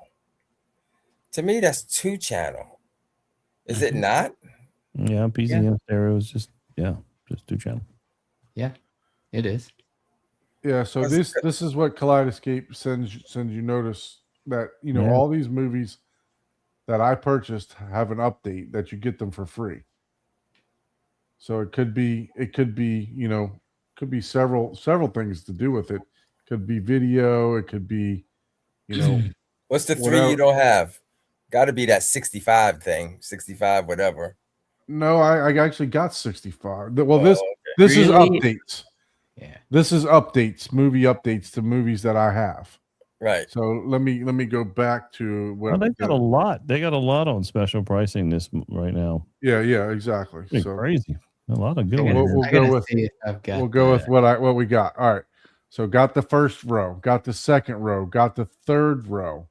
To me, that's 2-channel. Is it not? Yeah, PCM stereo is just 2-channel. Yeah, it is. Yeah, so this is what Kaleidoscape sends you notice that all these movies that I purchased have an update that you get them for free. So it could be several things to do with it. Could be video, it could be What's the 3 whatever. you don't have? Got to be that 65 thing, 65 whatever. No, I actually got 65. Well, this is Really? updates. Yeah. This is movie updates to movies that I have. Right. So let me go back to what They've got a lot. They got a lot on special pricing right now. Yeah, exactly. It's So crazy. A lot of good I ones. We'll gotta go with- see if I've got we'll go the- with what we got. All right. So got the first row, got the second row, got the third row,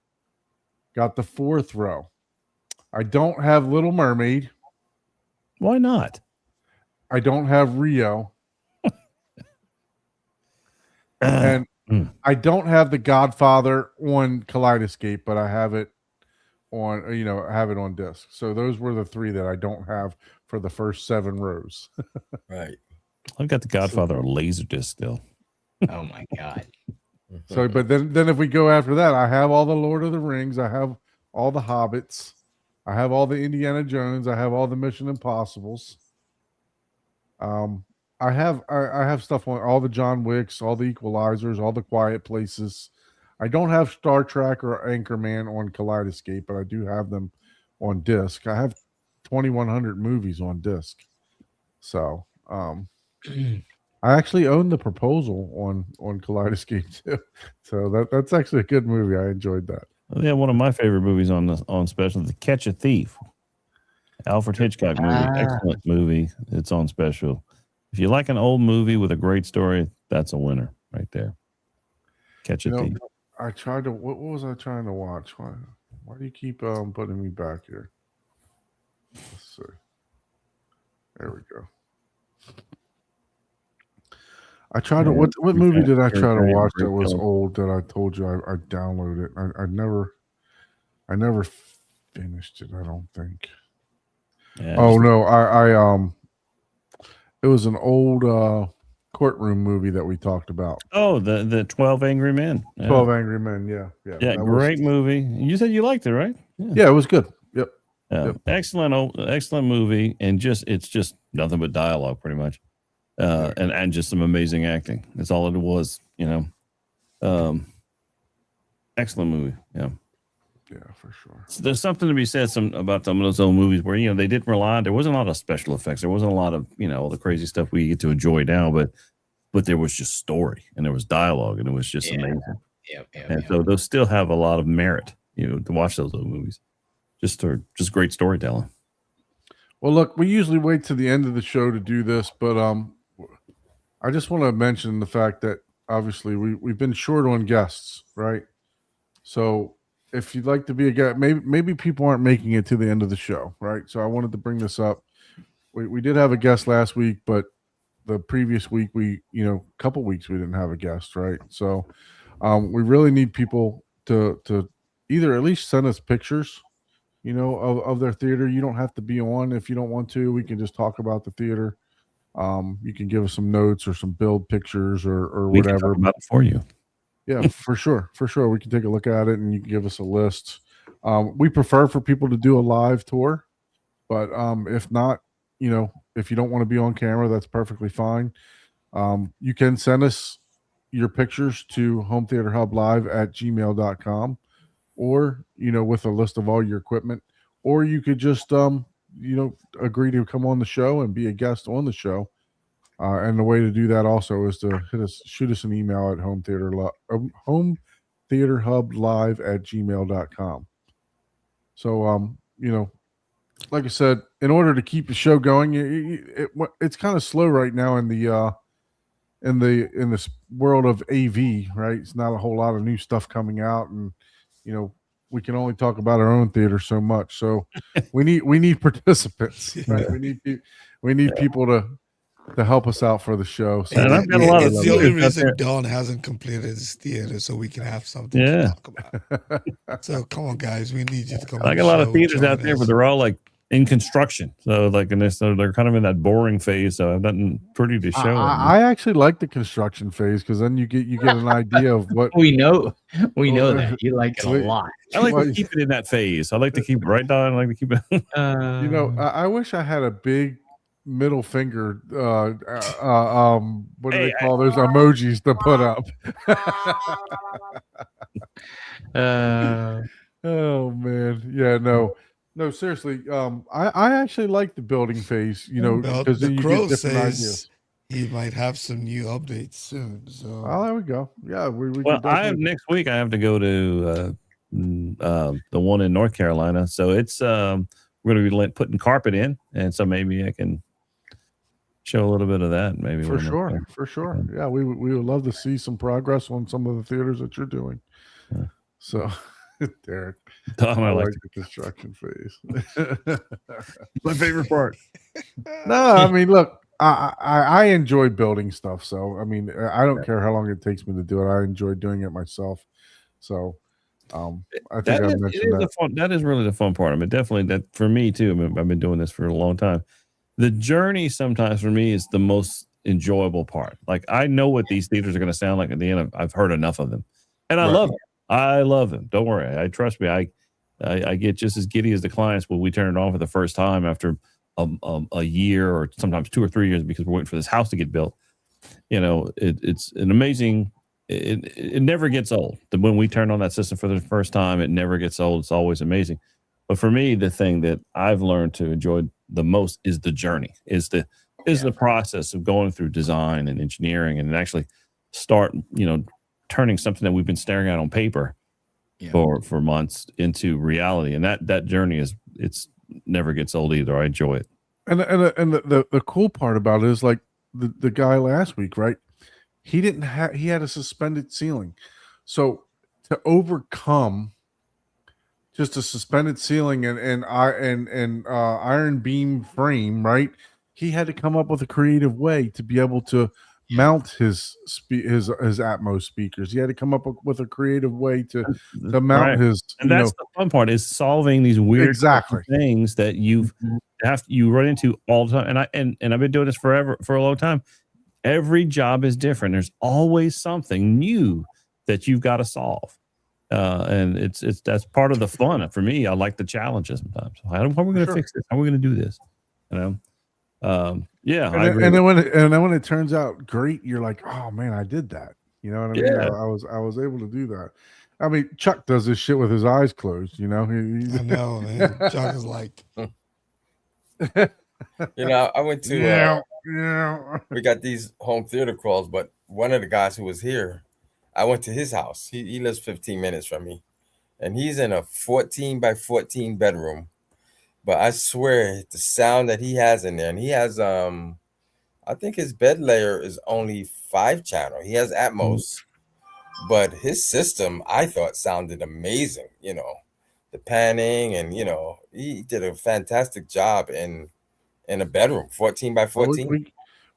got the fourth row. I don't have Little Mermaid. Why not? I don't have Rio. And I don't have The Godfather on Kaleidoscape, but I have it on, I have it on disc. So those were the 3 that I don't have for the first 7 rows. Right. I've got The Godfather on Laserdisc still. Oh my god. So, but then if we go after that, I have all the Lord of the Rings. I have all the Hobbits. I have all the Indiana Jones. I have all the Mission Impossibles. I have stuff on all the John Wicks, all the Equalizers, all the Quiet Places. I don't have Star Trek or Anchorman on Kaleidoscape, but I do have them on disc. I have 2,100 movies on disc. So, I actually own The Proposal on Kaleidoscape too. So that's actually a good movie. I enjoyed that. Yeah, one of my favorite movies on special, The Catch a Thief. Alfred Hitchcock movie. Excellent movie. It's on special. If you like an old movie with a great story, that's a winner right there. Catch a Thief. I tried to. What was I trying to watch? Why do you keep putting me back here? Let's see. There we go. I tried to. What movie did I try to watch that was old that I told you I downloaded it? I never finished it. I don't think. Yeah, Oh no, I it was an old courtroom movie that we talked about. Oh, the 12 Angry Men. Yeah. 12 Angry Men. Yeah. Yeah, great movie. You said you liked it, right? Yeah, it was good. Yep. Yep. Excellent movie, and it's just nothing but dialogue, pretty much, and just some amazing acting. That's all it was, excellent movie. Yeah, for sure. So there's something to be said about some of those old movies where they didn't rely on. There wasn't a lot of special effects. There wasn't a lot of all the crazy stuff we get to enjoy now, but there was just story and there was dialogue and it was just amazing. Yep. So those still have a lot of merit, to watch those old movies. just great storytelling. Well, look, we usually wait to the end of the show to do this, but I just want to mention the fact that obviously we've been short on guests, right? So if you'd like to be a guest, maybe people aren't making it to the end of the show, right? So I wanted to bring this up. We did have a guest last week, but the previous week a couple weeks we didn't have a guest, right? So we really need people to either at least send us pictures, of their theater. You don't have to be on if you don't want to. We can just talk about the theater. You can give us some notes or some build pictures or We can whatever talk about it for you. Yeah, for sure. We can take a look at it and you can give us a list. We prefer for people to do a live tour, but if not, if you don't want to be on camera, that's perfectly fine. You can send us your pictures to hometheaterhublive@gmail.com or, with a list of all your equipment, or you could just, agree to come on the show and be a guest on the show. And the way to do that also is to shoot us an email at hometheaterhublive@gmail.com. So, like I said, in order to keep the show going, it's kind of slow right now in this world of AV, right? It's not a whole lot of new stuff coming out, and we can only talk about our own theater so much. So we need participants, right? We need people to help us out for the show. So And I've got a lot of it's the only theaters out reason there. Don hasn't completed his theater, so we can have something to talk about. So come on, guys, we need you to come. I got a lot of theaters out there, but they're all like in construction. So they're kind of in that boring phase. So I've nothing pretty to show. I actually like the construction phase because then you get an idea of what we know that you like it a lot. I like to keep it in that phase. I like to keep it right down. I like to keep it. I wish I had a big middle finger. What do they call those emojis to put up? Oh man, yeah, no, seriously. I actually like the building phase. Because the then you Crow get different ideas. He might have some new updates soon. So there we go. Yeah, we next week I have to go to the one in North Carolina. So it's we're going to be putting carpet in, and so maybe I can show a little bit of that. Maybe for sure. Yeah, we would love to see some progress on some of the theaters that you're doing. Yeah. So, Derek, Tom, I like the construction phase. My favorite part. No, I mean, look. I enjoy building stuff, so I mean, I don't care how long it takes me to do it. I enjoy doing it myself. So, I think I mentioned that. That is really the fun part. I mean, definitely that for me too. I mean, I've been doing this for a long time. The journey sometimes for me is the most enjoyable part. Like I know what these theaters are going to sound like at the end. I've heard enough of them, and I love them. I love them. Don't worry. I trust me. I get just as giddy as the clients when we turn it on for the first time after a year or sometimes 2 or 3 years because we're waiting for this house to get built. It's an amazing. It never gets old. When we turn on that system for the first time, it never gets old. It's always amazing. But for me, the thing that I've learned to enjoy the most is the journey, is the process of going through design and engineering and actually start, turning something that we've been staring at on paper for months into reality. And that journey it's never gets old either. I enjoy it. And the cool part about it is like the guy last week, right? He had a suspended ceiling. So to overcome just a suspended ceiling and iron beam frame, right? He had to come up with a creative way to be able to mount his Atmos speakers. He had to come up with a creative way to mount his. And that's the fun part, is solving these weird things that you run into all the time. And I've been doing this for a long time. Every job is different. There's always something new that you've got to solve. And that's part of the fun. For me, I like the challenges sometimes. How are we going to fix this? How are we going to do this? And then when it turns out great, you're like, oh man, I did that. You know what I mean? I was able to do that. I mean, Chuck does this shit with his eyes closed. I know, man. Chuck is like, I went to we got these home theater crawls, but one of the guys who was here, I went to his house. He lives 15 minutes from me, and he's in a 14 by 14 bedroom. But I swear the sound that he has in there, and he has I think his bed layer is only 5-channel. He has Atmos, but his system I thought sounded amazing. You know, the panning, and you know, he did a fantastic job in a bedroom, 14 by 14.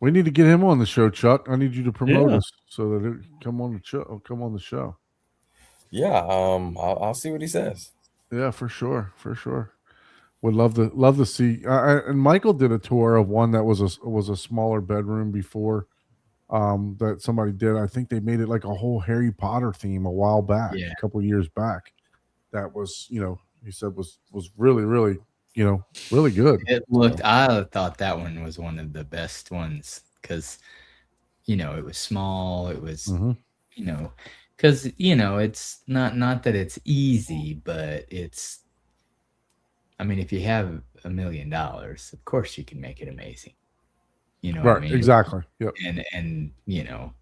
We need to get him on the show, Chuck. I need you to promote Yeah. us so that it come on the show. Come on the show. Yeah, I'll see what he says. Yeah, for sure, for sure. Would love to see. And Michael did a tour of one that was a smaller bedroom before, that somebody did. I think they made it like a whole Harry Potter theme a while back, Yeah. a couple years back. That was, you know, he said was really, really, you know, really good. It looked. I thought that one was one of the best ones because, you know, it was small. It was, you know, because you know it's not that it's easy, but it's. I mean, if you have $1 million, of course you can make it amazing. You know what I Right, mean? exactly. Yep. And you know,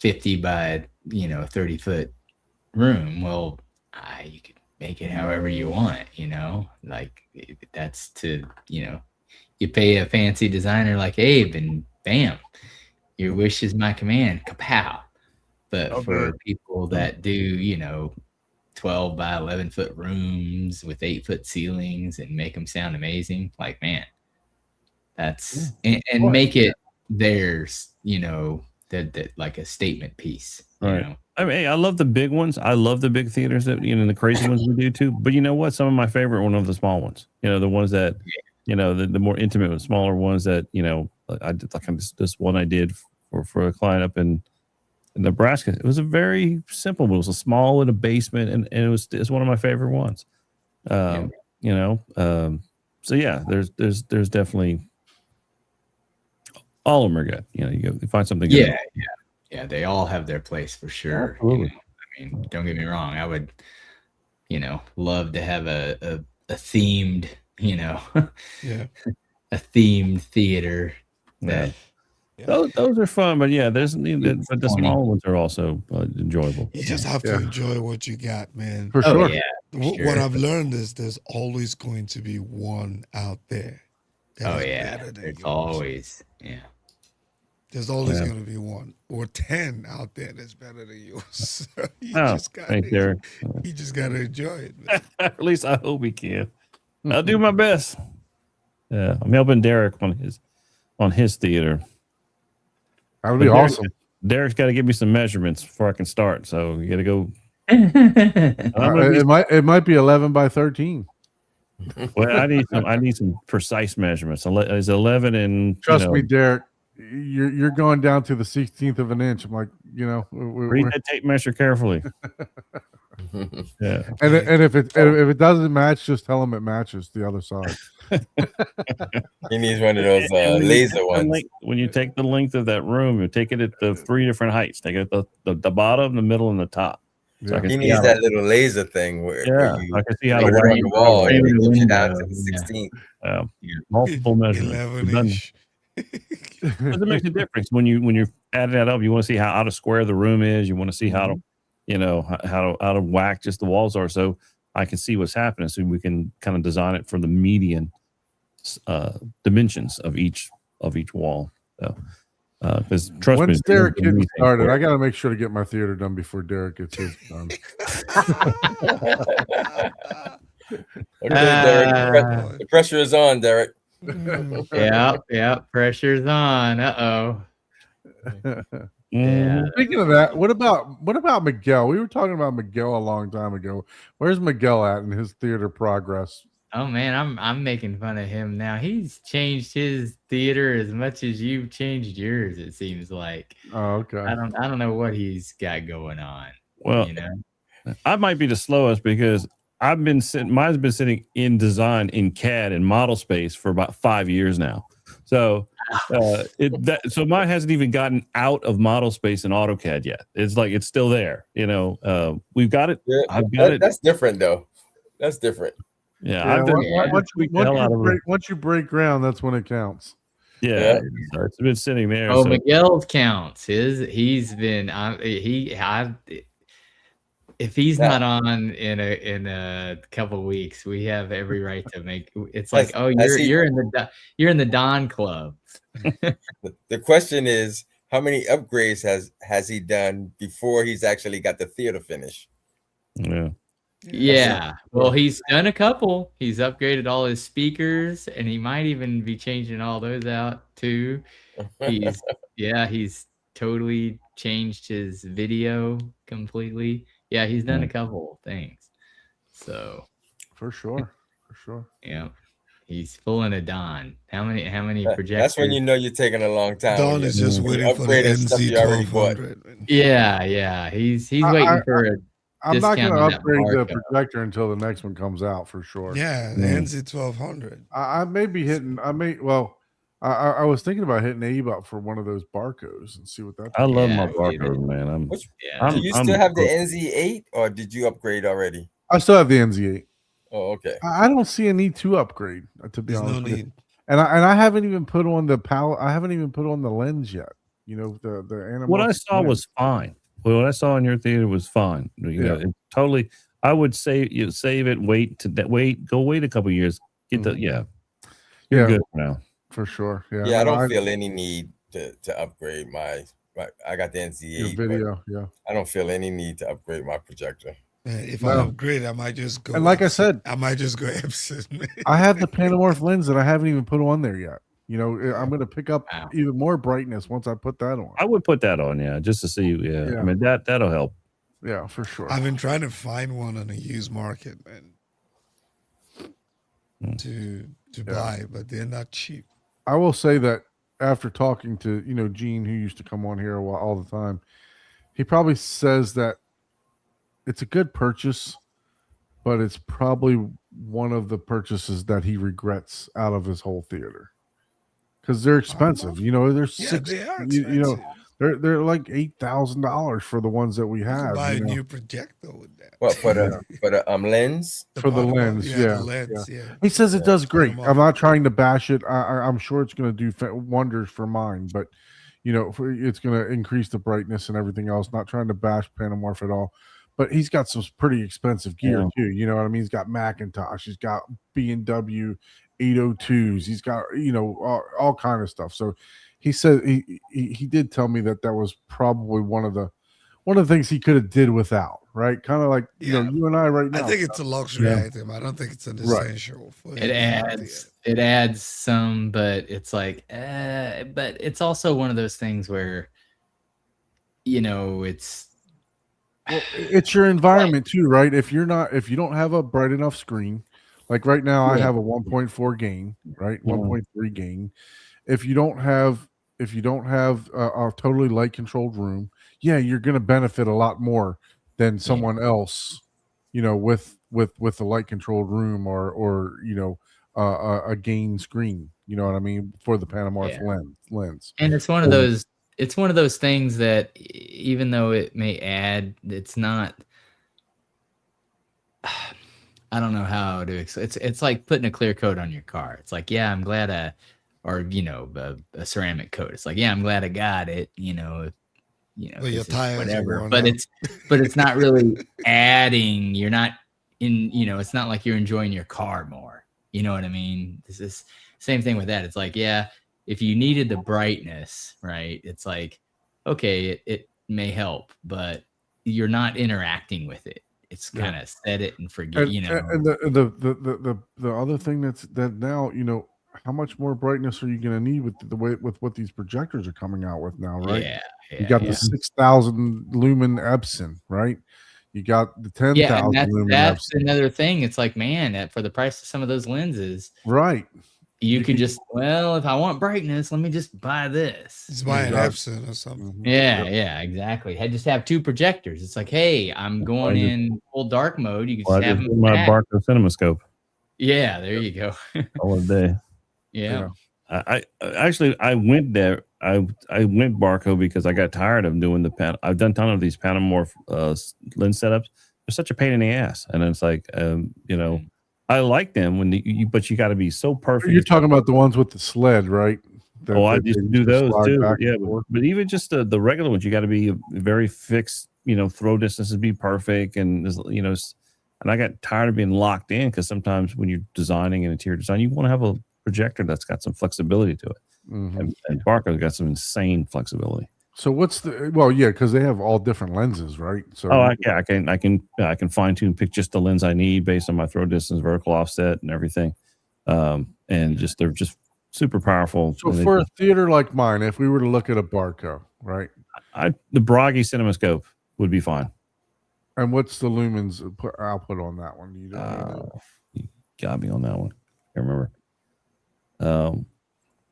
50 by 30-foot room. Well, you could make it however you want. You know, like that's to you pay a fancy designer like Abe, and bam, your wish is my command. Kapow! But for people that do 12 by 11-foot rooms with 8-foot ceilings and make them sound amazing, like, man, that's and make it theirs, that like a statement piece, right? I mean, hey, I love the big ones. I love the big theaters that the crazy ones we do too. But you know what? Some of my favorite one of the small ones. The ones that the more intimate, smaller ones that I did, like this one I did for a client up in Nebraska. It was a very simple. It was a small in a basement, and it's one of my favorite ones. So yeah, there's definitely all of them are good. You find something good. Yeah, they all have their place for sure. Absolutely. I mean, don't get me wrong. I would, love to have a themed, a themed theater that. Those are fun, but yeah, but the small ones are also enjoyable. You just have to enjoy what you got, man. For sure. Yeah, What I've learned is there's always going to be one out there. There's always, There's always going to be one or 10 out there that's better than yours. You just got to enjoy it, man. At least I hope we can. I'll do my best. Yeah, I'm helping Derek on his theater. That would be awesome. Derek's got to give me some measurements before I can start. So you got to go. It might be 11 by 13. Well, I need some precise measurements. Is 11 and trust me, Derek. You're going down to the 16th of an inch. I'm like, read that tape measure carefully. Yeah, and if it doesn't match, just tell him it matches the other side. He needs one of those laser ones. When you take the length of that room, you take it at the 3 different heights. Take it at the bottom, the middle, and the top. So he needs that little laser thing where I can see how to work on the wall and push it down to the 16th. Multiple measurements. Because it makes a difference when you're adding that up. You want to see how out of square the room is. You want to see how to how out of whack just the walls are, so I can see what's happening, so we can kind of design it for the median dimensions of each wall. So because trust me, once Derek gets started, I got to make sure to get my theater done before Derek gets his done. Okay, Derek, the pressure is on, Derek. Yeah, pressure's on. Yeah. Speaking of that, what about Miguel? We were talking about Miguel a long time ago. Where's Miguel at in his theater progress? Oh man, I'm making fun of him now. He's changed his theater as much as you've changed yours. It seems like. Oh, okay. I don't know what he's got going on. Well, I might be the slowest because mine's been sitting in design in CAD and model space for about 5 years now. So so mine hasn't even gotten out of model space in AutoCAD yet. It's like it's still there. We've got it. Yeah, I've got it. That's different though. That's different. Yeah, once you break ground, that's when it counts. Yeah. So it's been sitting there. Oh, so. Miguel's counts. He's been if he's Now, not on in a couple weeks, we have every right to make. It's has, like, oh, has he, you're in the Don Club. the question is, how many upgrades has he done before he's actually got the theater finished? Yeah. Yeah. Well, he's done a couple. He's upgraded all his speakers, and he might even be changing all those out too. He's totally changed his video completely. Yeah, he's done a couple things. So For sure. yeah, he's pulling a Don. How many projectors? That's when you know you're taking a long time. Don is just waiting for the NZ1200. Yeah. He's waiting for a. I'm not going to discount on that upgrade the barcode. projector until the next one comes out for sure. Yeah, the NZ1200. I may be hitting. I was thinking about hitting ABOT for one of those barcodes and see what that. I love Yeah, my dude. barcode, man. Do you still have the NZ8 or did you upgrade already? I still have the NZ8. Oh, okay. I don't see a need to upgrade, to be There's honest. no with you. need. And I haven't even put on the palette. I haven't even put on the lens yet. You know, the animal. What I saw lens. was fine. What I saw in your theater was fine. You know, it totally. I would say you save it. Wait a couple years. Get the You're good now for sure. Yeah, I don't feel any need to upgrade my. I got the NZ8 video. Yeah, I don't feel any need to upgrade my projector. If I upgrade, I might just go. And like I said, I might just go Epson. I have the Panamorph lens that I haven't even put on there yet. You know, I'm going to pick up even more brightness once I put that on. I would put that on, just to see. Yeah. I mean that'll help. Yeah, for sure. I've been trying to find one on a used market, man, to buy, but they're not cheap. I will say that after talking to Gene, who used to come on here all the time, he probably says that it's a good purchase, but it's probably one of the purchases that he regrets out of his whole theater. Because they're expensive, they're they are expensive. They're like $8,000 for the ones that we have. Buy a new projector with that. What for the lens? For the lens, the lens, yeah. He says it does great. I'm not trying to bash it. I'm sure it's going to do wonders for mine, but it's going to increase the brightness and everything else. Not trying to bash Panamorph at all, but he's got some pretty expensive gear too. You know what I mean? He's got Macintosh. He's got B&W 802s. He's got all kind of stuff. So he said he did tell me that was probably one of the things he could have did without, right? Kind of like you and I right now. I think it's a luxury item. I don't think it's an essential. It adds some, but it's like but it's also one of those things where it's your environment too, right? If you don't have a bright enough screen, like right now I have a 1.4 gain, right? 1.3 gain. If you don't have a totally light controlled room, you're going to benefit a lot more than someone else, with a light controlled room or a gain screen. You know what I mean? For the Panamorph lens. And it's one of those. It's one of those things that even though it may add, it's not. I don't know how to. It's like putting a clear coat on your car. It's like, I'm glad a ceramic coat. It's like, I'm glad I got it. Well, your tires whatever. But it's not really adding. You're not in. It's not like you're enjoying your car more. You know what I mean? This is same thing with that. It's like, if you needed the brightness, right? It's like, okay, it may help, but you're not interacting with it. It's kind of set it and forget, And the other thing that now, how much more brightness are you going to need with what these projectors are coming out with now, right? You got the 6,000 lumen Epson, right? You got the 10,000 lumen. That's another thing. It's like, man, for the price of some of those lenses, right? You could just, if I want brightness, let me just buy this. Just buy an Epson or something. Yeah, exactly. I just have two projectors. It's like, hey, I'm going in full dark mode. You can just have them. My Barco CinemaScope. Yeah, there you go. All day. Yeah. I actually went there. I went Barco because I got tired of doing the pan. I've done a ton of these Panamorph lens setups. They're such a pain in the ass, and it's like, I like them but you got to be so perfect. You're talking about the ones with the sled, right? I just do those too. Yeah, but even just the regular ones, you got to be very fixed throw distances be perfect, and and I got tired of being locked in because sometimes when you're designing an interior design, you want to have a projector that's got some flexibility to it. Mhm. And Barco's got some insane flexibility. So what's the because they have all different lenses, right? So I can fine tune, pick just the lens I need based on my throw distance, vertical offset, and everything. And they're just super powerful. So and for a theater like mine, if we were to look at a Barco, right? The Bragi CinemaScope would be fine. And what's the lumens output on that one? You know? You got me on that one. I remember.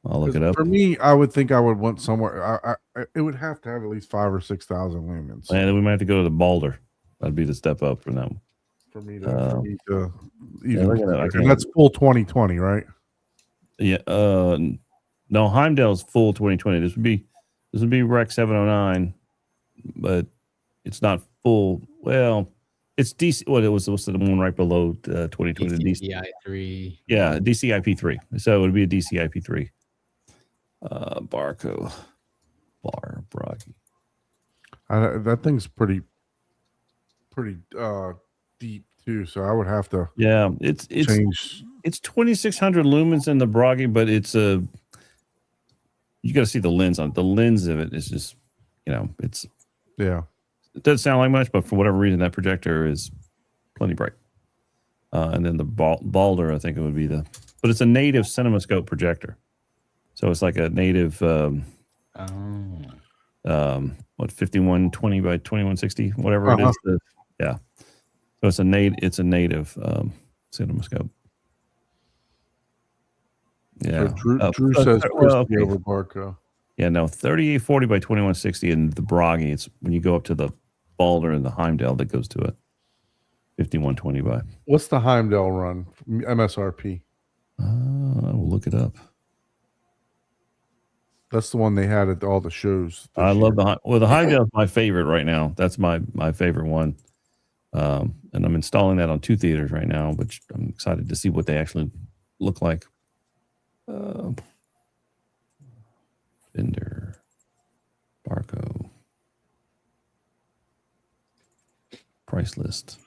I'll look it up. For me, I would think I would want somewhere. It would have to have at least 5,000 or 6,000 lumens. And then we might have to go to the Balder. That'd be the step up for them. For me to yeah, and that's full 2020, right? Yeah. No, Heimdall's full 2020. This would be Rec 709, but it's not full. Well, it's DC. What it was the one right below 2020. DCI-3. Yeah, DCI-P3. So it would be a DCI-P3. Barco. Bragi. That thing's pretty deep too. So I would have to it's change. It's 2,600 lumens in the Bragi, but it's you got to see the lens on it. The lens of it is just it's it doesn't sound like much, but for whatever reason that projector is plenty bright. And then the Balder, I think it would be but it's a native CinemaScope projector. So it's like a native, 5120 by 2160, whatever it is. So it's a native CinemaScope. Yeah. So Drew says over Barco. Yeah, no, 3840 by 2160 in the Bragi. It's when you go up to the Balder and the Heimdall that goes to it. 5120 by. What's the Heimdall run? MSRP. We'll look it up. That's the one they had at all the shows. I love the Heimdall is my favorite right now. That's my favorite one. And I'm installing that on 2 theaters right now, which I'm excited to see what they actually look like. Vendor Barco price list.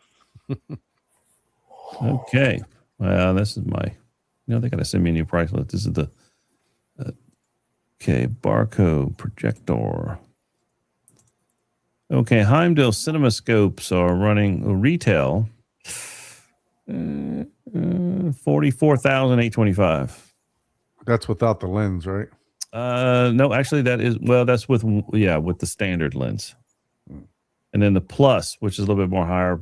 Okay. Well, this is my. They got to send me a new price list. This is the. Okay, Barco projector. Okay, Heimdall CinemaScopes are running retail. 44,825. That's without the lens, right? No, actually that's with the standard lens. And then the plus, which is a little bit more higher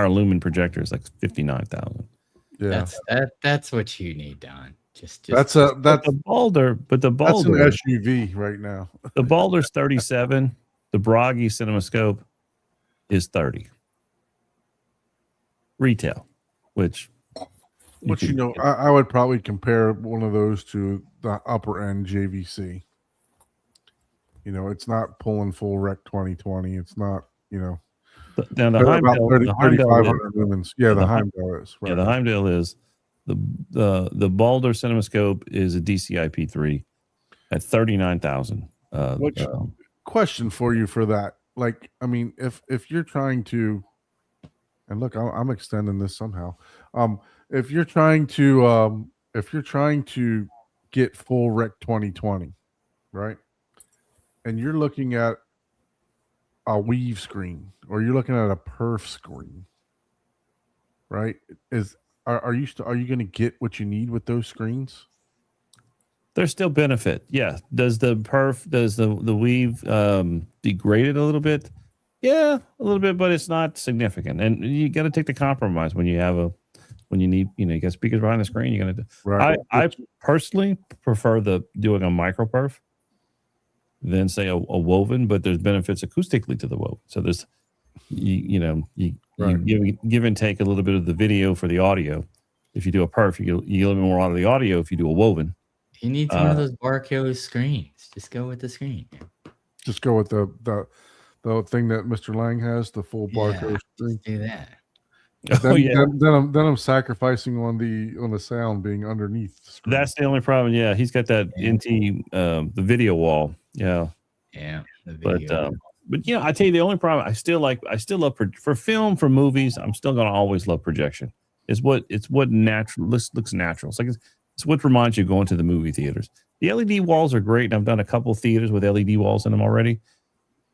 lumen projector is like 59,000. Yeah. That's what you need, Don. That's the Balder, but the Balder that's an SUV right now. The Balder's 37. The Bragi CinemaScope is 30. Retail, which I would probably compare one of those to the upper end JVC. It's not pulling full Rec 2020. It's not, Now the Heimdall, 3,500 lumens. Yeah, the Heimdall is. Right. Yeah, the Heimdall is. The Balder CinemaScope is a DCI-P3 at 39,000. Question for you for that? Like, I mean, if you're trying to, and look, I'm extending this somehow. If you're trying to get full Rec 2020, right? And you're looking at a weave screen, or you're looking at a perf screen, right? Are you going to get what you need with those screens? There's still benefit. Yeah. Does the weave degrade it a little bit? Yeah, a little bit, but it's not significant. And you got to take the compromise when you need, you got speakers behind the screen. You're going to. Right. I personally prefer doing a micro perf than say a woven, but there's benefits acoustically to the woven. So there's, you give and take a little bit of the video for the audio. If you do a perf, you get a little bit more out of the audio. If you do a woven, you need one of those Barco screens. Just go with the screen. Just go with the thing that Mr. Lang has, the full Barco screen. Do that. Then I'm sacrificing on the sound being underneath the screen. That's the only problem. Yeah, he's got that NT the video wall. Yeah. the But video. but I tell you, the only problem I still love for film, for movies. I'm still gonna always love projection. It's what natural looks natural. It's what reminds you of going to the movie theaters. The LED walls are great, and I've done a couple theaters with LED walls in them already.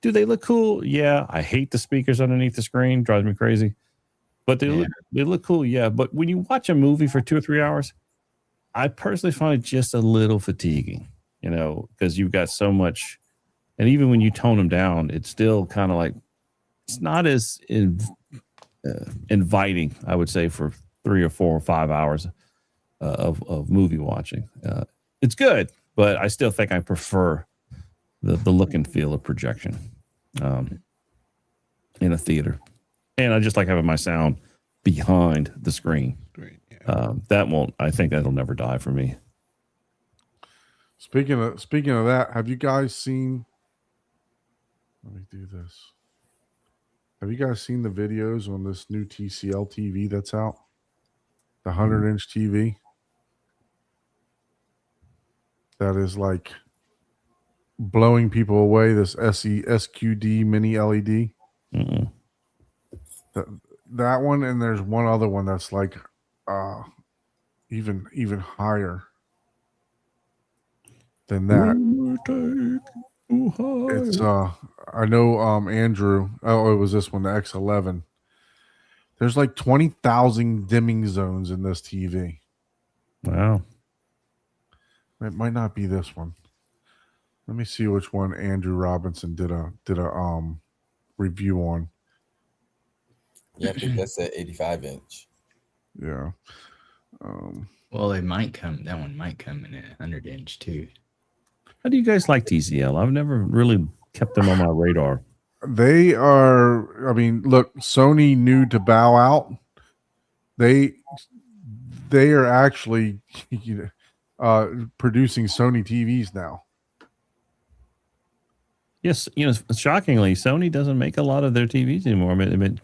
Do they look cool? Yeah. I hate the speakers underneath the screen; drives me crazy. But they look cool, yeah. But when you watch a movie for 2 or 3 hours, I personally find it just a little fatiguing, because you've got so much. And even when you tone them down, it's still kind of like it's not as inviting, I would say, for 3 or 4 or 5 hours of movie watching. It's good, but I still think I prefer the look and feel of projection in a theater. And I just like having my sound behind the screen. Great. Yeah. I think that'll never die for me. Speaking of that, have you guys seen? Let me do this. Have you guys seen the videos on this new TCL TV that's out? The 100-inch TV that is like blowing people away. This SQD mini LED. Mm-mm. That one, and there's one other one that's like even higher than that. It's I know Andrew. Oh, it was this one, the X11. There's like 20,000 dimming zones in this TV. Wow. It might not be this one. Let me see which one Andrew Robinson did a review on. Yeah, I think that's an 85-inch. Yeah. Well, that one might come in a 100-inch too. How do you guys like TCL? I've never really kept them on my radar. They are, I mean, look, Sony knew to bow out. They are actually producing Sony TVs now. Yes, shockingly, Sony doesn't make a lot of their TVs anymore. I mean,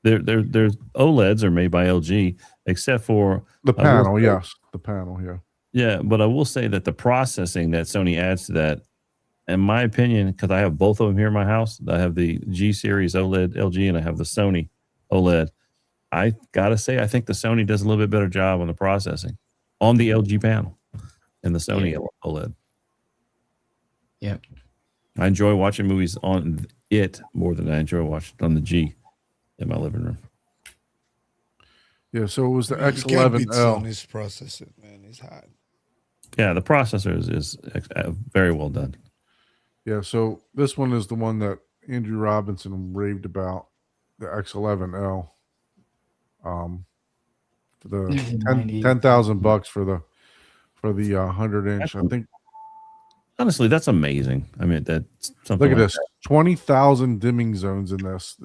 their OLEDs are made by LG, except for the panel. Yes, the panel. Yeah. Yeah, but I will say that the processing that Sony adds to that, in my opinion, because I have both of them here in my house, I have the G Series OLED LG and I have the Sony OLED. I gotta say, I think the Sony does a little bit better job on the processing on the LG panel than the Sony OLED. Yep. I enjoy watching movies on it more than I enjoy watching on the G in my living room. Yeah, so it was the You can't beat X11L. Sony's processor, man. It's hot. Yeah, the processor is very well done. Yeah, so this one is the one that Andrew Robinson raved about, the X11L. For the $10,000 for the 100-inch. I think. Honestly, that's amazing. I mean, that's something. Look at like this: 20,000 dimming zones in this.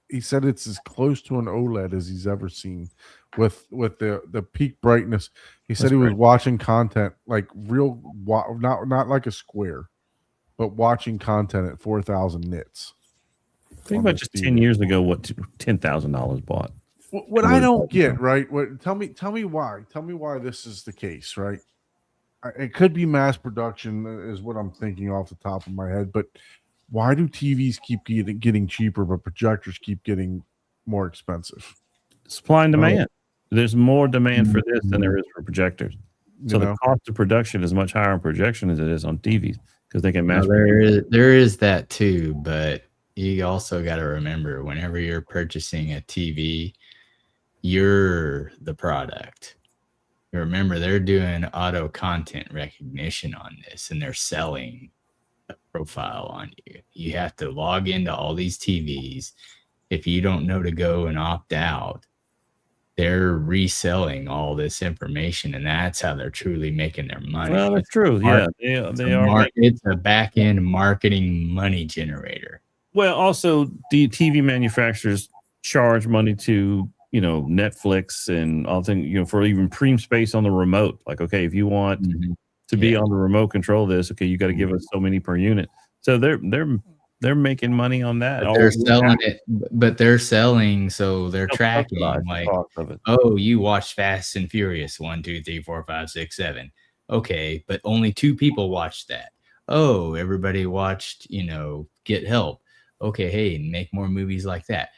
He said it's as close to an OLED as he's ever seen, with the peak brightness. He said he was watching content like real, not like a square, but watching content at 4,000 nits. Think about just 10 years ago, what $10,000 bought. What I don't get, right? Tell me why. Tell me why this is the case, right? It could be mass production, is what I'm thinking off the top of my head. But why do TVs keep getting cheaper, but projectors keep getting more expensive? Supply and demand. There's more demand for this than there is for projectors. So the cost of production is much higher on projection as it is on TVs because they can mass. There is that too, but you also got to remember whenever you're purchasing a TV, you're the product. Remember, they're doing auto content recognition on this, and they're selling a profile on you. You have to log into all these TVs. If you don't know to go and opt out, they're reselling all this information, and that's how they're truly making their money. Well, that's true. Yeah, they are. It's a back-end marketing money generator. Well, also the TV manufacturers charge money to Netflix and all things, for even premium space on the remote. Like, okay, if you want to be on the remote control this, okay, you got to give us so many per unit. So they're making money on that. But they're selling it, but they're selling, so they're tracking like, oh, you watched Fast and Furious 1, 2, 3, 4, 5, 6, 7. Okay, but only 2 people watched that. oh, everybody watched, Get Help. Okay, hey, make more movies like that.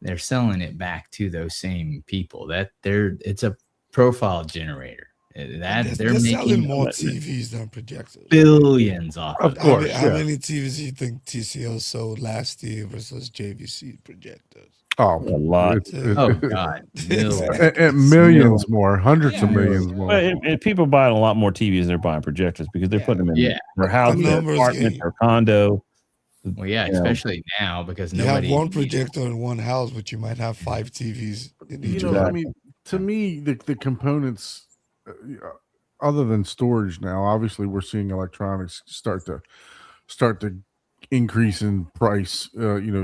They're selling it back to those same people. It's a profile generator. They're They're selling making more TVs than projectors. billions off Of of course. How yeah. many TVs do you think TCL sold last year versus JVC projectors? Oh, A lot. Oh God, millions. Exactly. Millions more, hundreds of Yeah. millions more. Well, and people buying a lot more TVs than they're buying projectors because they're putting them in Yeah. their house, The their numbers apartment, game. their condo. Well, yeah, You know. especially now because You have nobody. one projector in one house, but you might have 5 TVs in each I one. mean, to me, the components, other than storage now, obviously we're seeing electronics start to increase in price.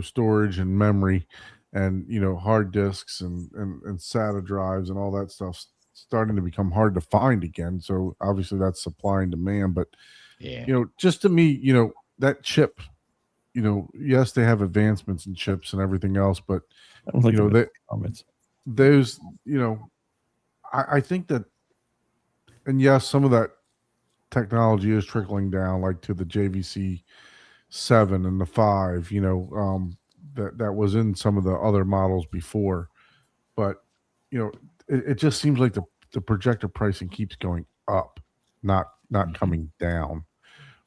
Storage and memory, and hard disks and SATA drives and all that stuff starting to become hard to find again. So obviously that's supply and demand. But Yeah. just to me, that chip. Yes, they have advancements in chips and everything else, but I don't think that comments. those, I think that, and yes, some of that technology is trickling down, like to the JVC 7 and the 5, that was in some of the other models before. But, it just seems like the projector pricing keeps going up, not coming down.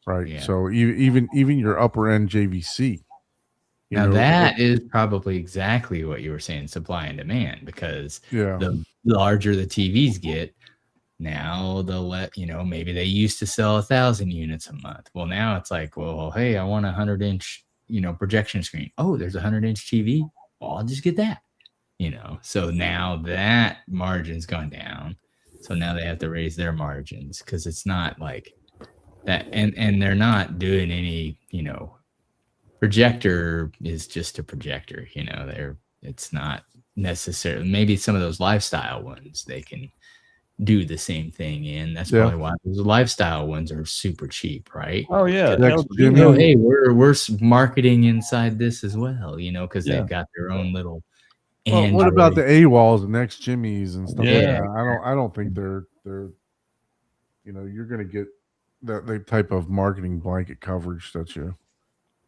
Right. Yeah. So even your upper end JVC. Now that is probably exactly what you were saying, supply and demand, because the larger the TVs get, now they'll let, maybe they used to sell 1,000 units a month. Well, now it's like, well, hey, I want a 100-inch, projection screen. Oh, there's a 100-inch TV. Well, I'll just get that, So now that margin's gone down. So now they have to raise their margins because it's not like that. And they're not doing any, projector is just a projector, it's not necessarily, maybe some of those lifestyle ones they can do the same thing in. That's probably why those lifestyle ones are super cheap, right? Oh yeah, hey, we're marketing inside this as well, because they've got their own little. Well, what about the AWOLs and Next Jimmys and stuff like Yeah. that? I don't think they're you're gonna get that type of marketing blanket coverage that you.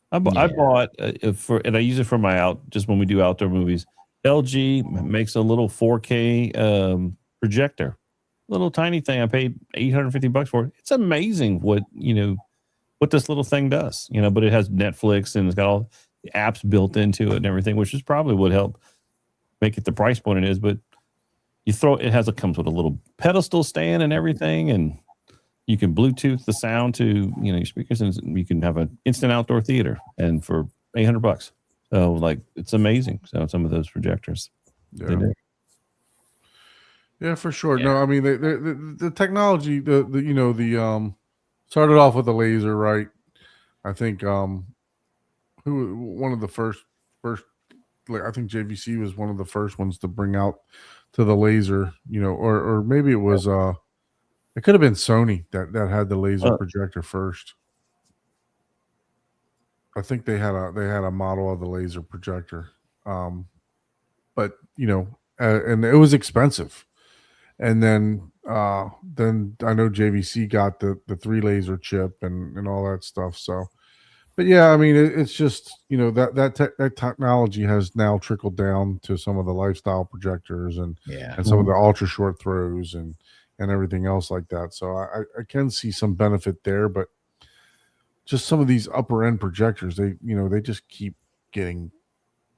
I bought and I use it for my just when we do outdoor movies. LG makes a little 4K projector, little tiny thing. I paid $850 for it. It's amazing what this little thing does. But it has Netflix and it's got all the apps built into it and everything, which is probably would help make it the price point it is. But comes with a little pedestal stand and everything, and you can Bluetooth the sound to your speakers, and you can have an instant outdoor theater, and for $800. So it's amazing. So some of those projectors, yeah, for sure. Yeah. No, I mean the technology, the started off with the laser, right? I think one of the first, I think JVC was one of the first ones to bring out to the laser, or maybe it was it could have been Sony that had the laser projector first. I think they had a model of the laser projector, but and it was expensive. And then I know JVC got the 3 laser chip and all that stuff. So, but yeah, I mean it's just that technology has now trickled down to some of the lifestyle projectors and some of the ultra short throws and everything else like that. So I can see some benefit there, but just some of these upper end projectors, they just keep getting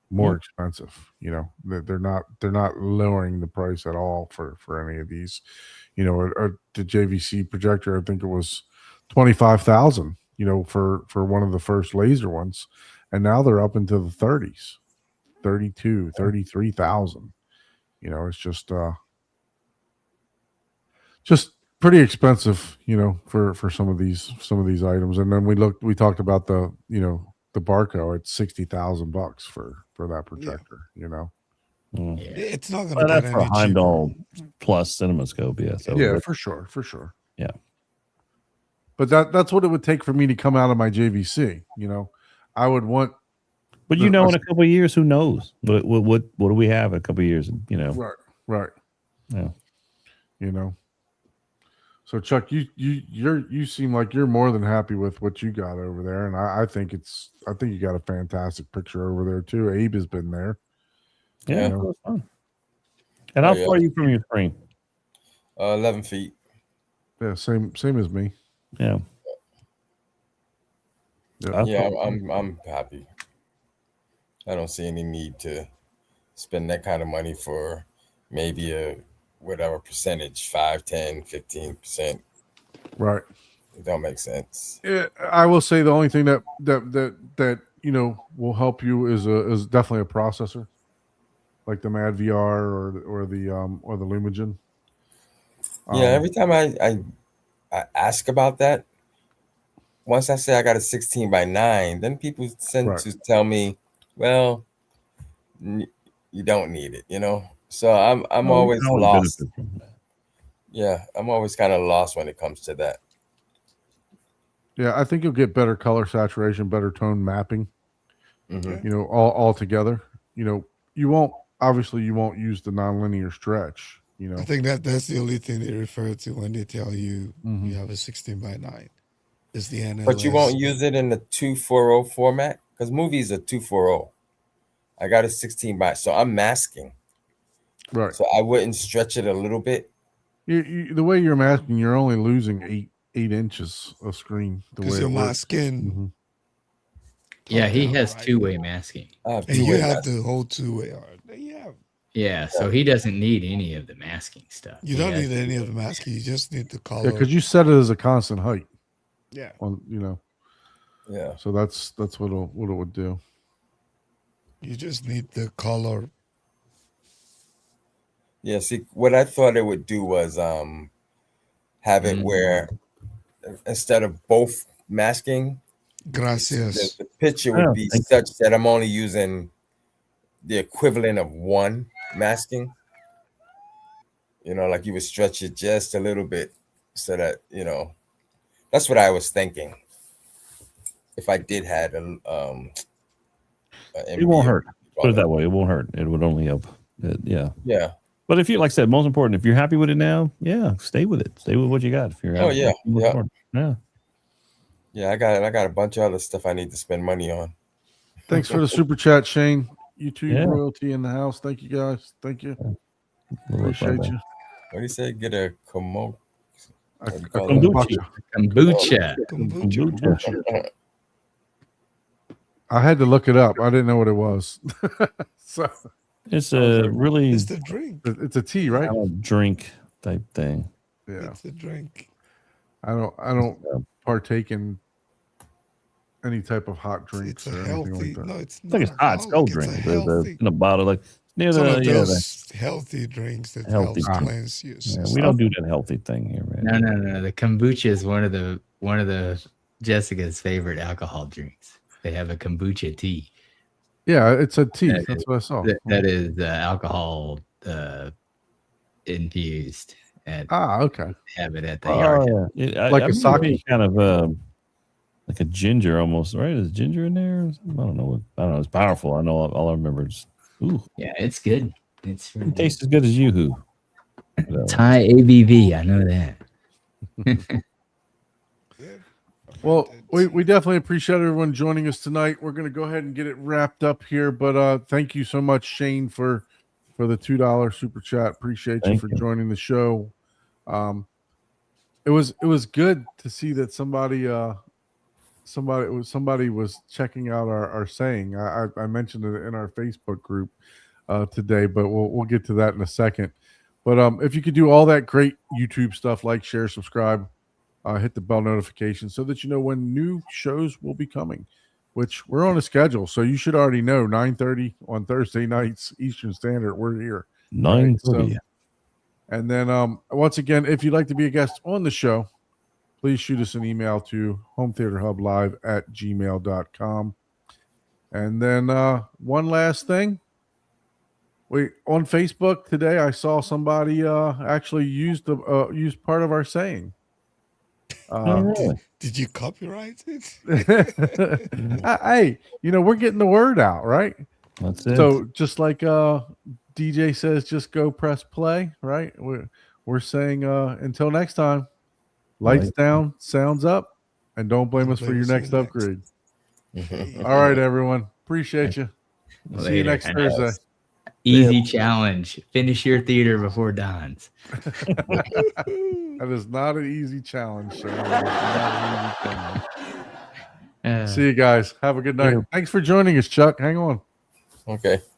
more expensive. They're not lowering the price at all for any of these. The JVC projector, I think it was $25,000, for one of the first laser ones, and now they're up into the 30s, 32, 33,000. It's just pretty expensive, for some of these items. And then we talked about the Barco at $60,000 for that projector. It's not going to that's get for any a Heimdall cheaper. Plus CinemaScope. Yeah, so for sure. Yeah, but that's what it would take for me to come out of my JVC. I would want. But in a couple of years, who knows? What do we have in a couple of years? Right. Yeah. So Chuck, you seem like you're more than happy with what you got over there, and I think you got a fantastic picture over there too. Abe has been there. Yeah, Yeah. that was fun. And Oh, how yeah. far are you from your screen? 11 feet. Yeah, same as me. Yeah. Yeah. Yeah, I'm happy. I don't see any need to spend that kind of money for maybe a whatever percentage, 5, 10, 15%. Right. It don't make sense. Yeah, I will say the only thing that will help you is definitely a processor, like the Mad VR or the Lumagen. Yeah, every time I ask about that, once I say I got a 16:9, then people tend to tell me, well, you don't need it, So I'm always lost. Yeah, I'm always kind of lost when it comes to that. Yeah, I think you'll get better color saturation, better tone mapping. Mm-hmm. All together. You won't use the nonlinear stretch. I think that's the only thing they refer to when they tell you you have a 16:9. Is the NLS. But you won't use it in the 240 format because movies are 240. I got a 16 so I'm masking. Right. So I wouldn't stretch it a little bit. The way you're masking, you're only losing 8 inches of screen. Because you're masking. Mm-hmm. Yeah, he has two-way masking. And you have the whole two-way. Yeah. Yeah, so he doesn't need any of the masking stuff. You don't need any of the masking. You just need the color. Yeah, because you set it as a constant height. Yeah. Yeah. So that's what it would do. You just need the color. Yeah, see, what I thought it would do was have it where instead of both masking, Gracias. the picture would be such that I'm only using the equivalent of one masking. Like you would stretch it just a little bit so that, that's what I was thinking. If I did have it won't hurt. Put it that way. It won't hurt. It would only help. Yeah. Yeah. But if you, like I said, most important, if you're happy with it now, yeah, stay with it. Stay with what you got. If you're happy, yeah. I got a bunch of other stuff I need to spend money on. Thanks for the super chat, Shane. YouTube royalty in the house. Thank you guys. Thank you. Appreciate you. What do you say? Get a kombucha. Kombucha. I had to look it up. I didn't know what it was. So it's it's the drink. It's a tea, right? Drink type thing. Yeah, it's a drink. I don't partake in any type of hot drinks. It's a healthy. Like no, it's not. It's hot. It's cold drink. In a bottle, like near those healthy drinks that help cleanse you. Yeah, we don't do that healthy thing here, man. No. The kombucha is one of the Jessica's favorite alcohol drinks. They have a kombucha tea. Yeah, it's a tea. That's what I saw. That is alcohol infused. Okay. Have it at the yard. Yeah. Like a sake, kind of like a ginger almost, right? Is ginger in there? I don't know. It's powerful. I know all I remember is Yeah, it's good. It tastes as good as Yoo-hoo. It's high ABV. I know that. Well, we definitely appreciate everyone joining us tonight. We're going to go ahead and get it wrapped up here, but thank you so much, Shane, for the $2 super chat. Appreciate you for joining the show. It was good to see that somebody was checking out our saying. I mentioned it in our Facebook group today, but we'll get to that in a second. But if you could do all that great YouTube stuff, like, share, subscribe, hit the bell notification so that you know when new shows will be coming, which we're on a schedule. So you should already know 9:30 on Thursday nights, Eastern Standard. We're here. 9:30. And then once again, if you'd like to be a guest on the show, please shoot us an email to hometheaterhublive@gmail.com. And then one last thing. On Facebook today, I saw somebody actually used part of our saying. Did you copyright it? Hey, we're getting the word out, right? That's it. So just like DJ says, just go press play, right? We're saying until next time. Lights down, sounds up, and don't blame us for your next upgrade. All right, everyone. Appreciate you. See you next Thursday. Easy challenge. Finish your theater before Don's. That is not an easy challenge, sir. That is not an easy challenge. See you guys. Have a good night. Thanks for joining us, Chuck. Hang on. Okay.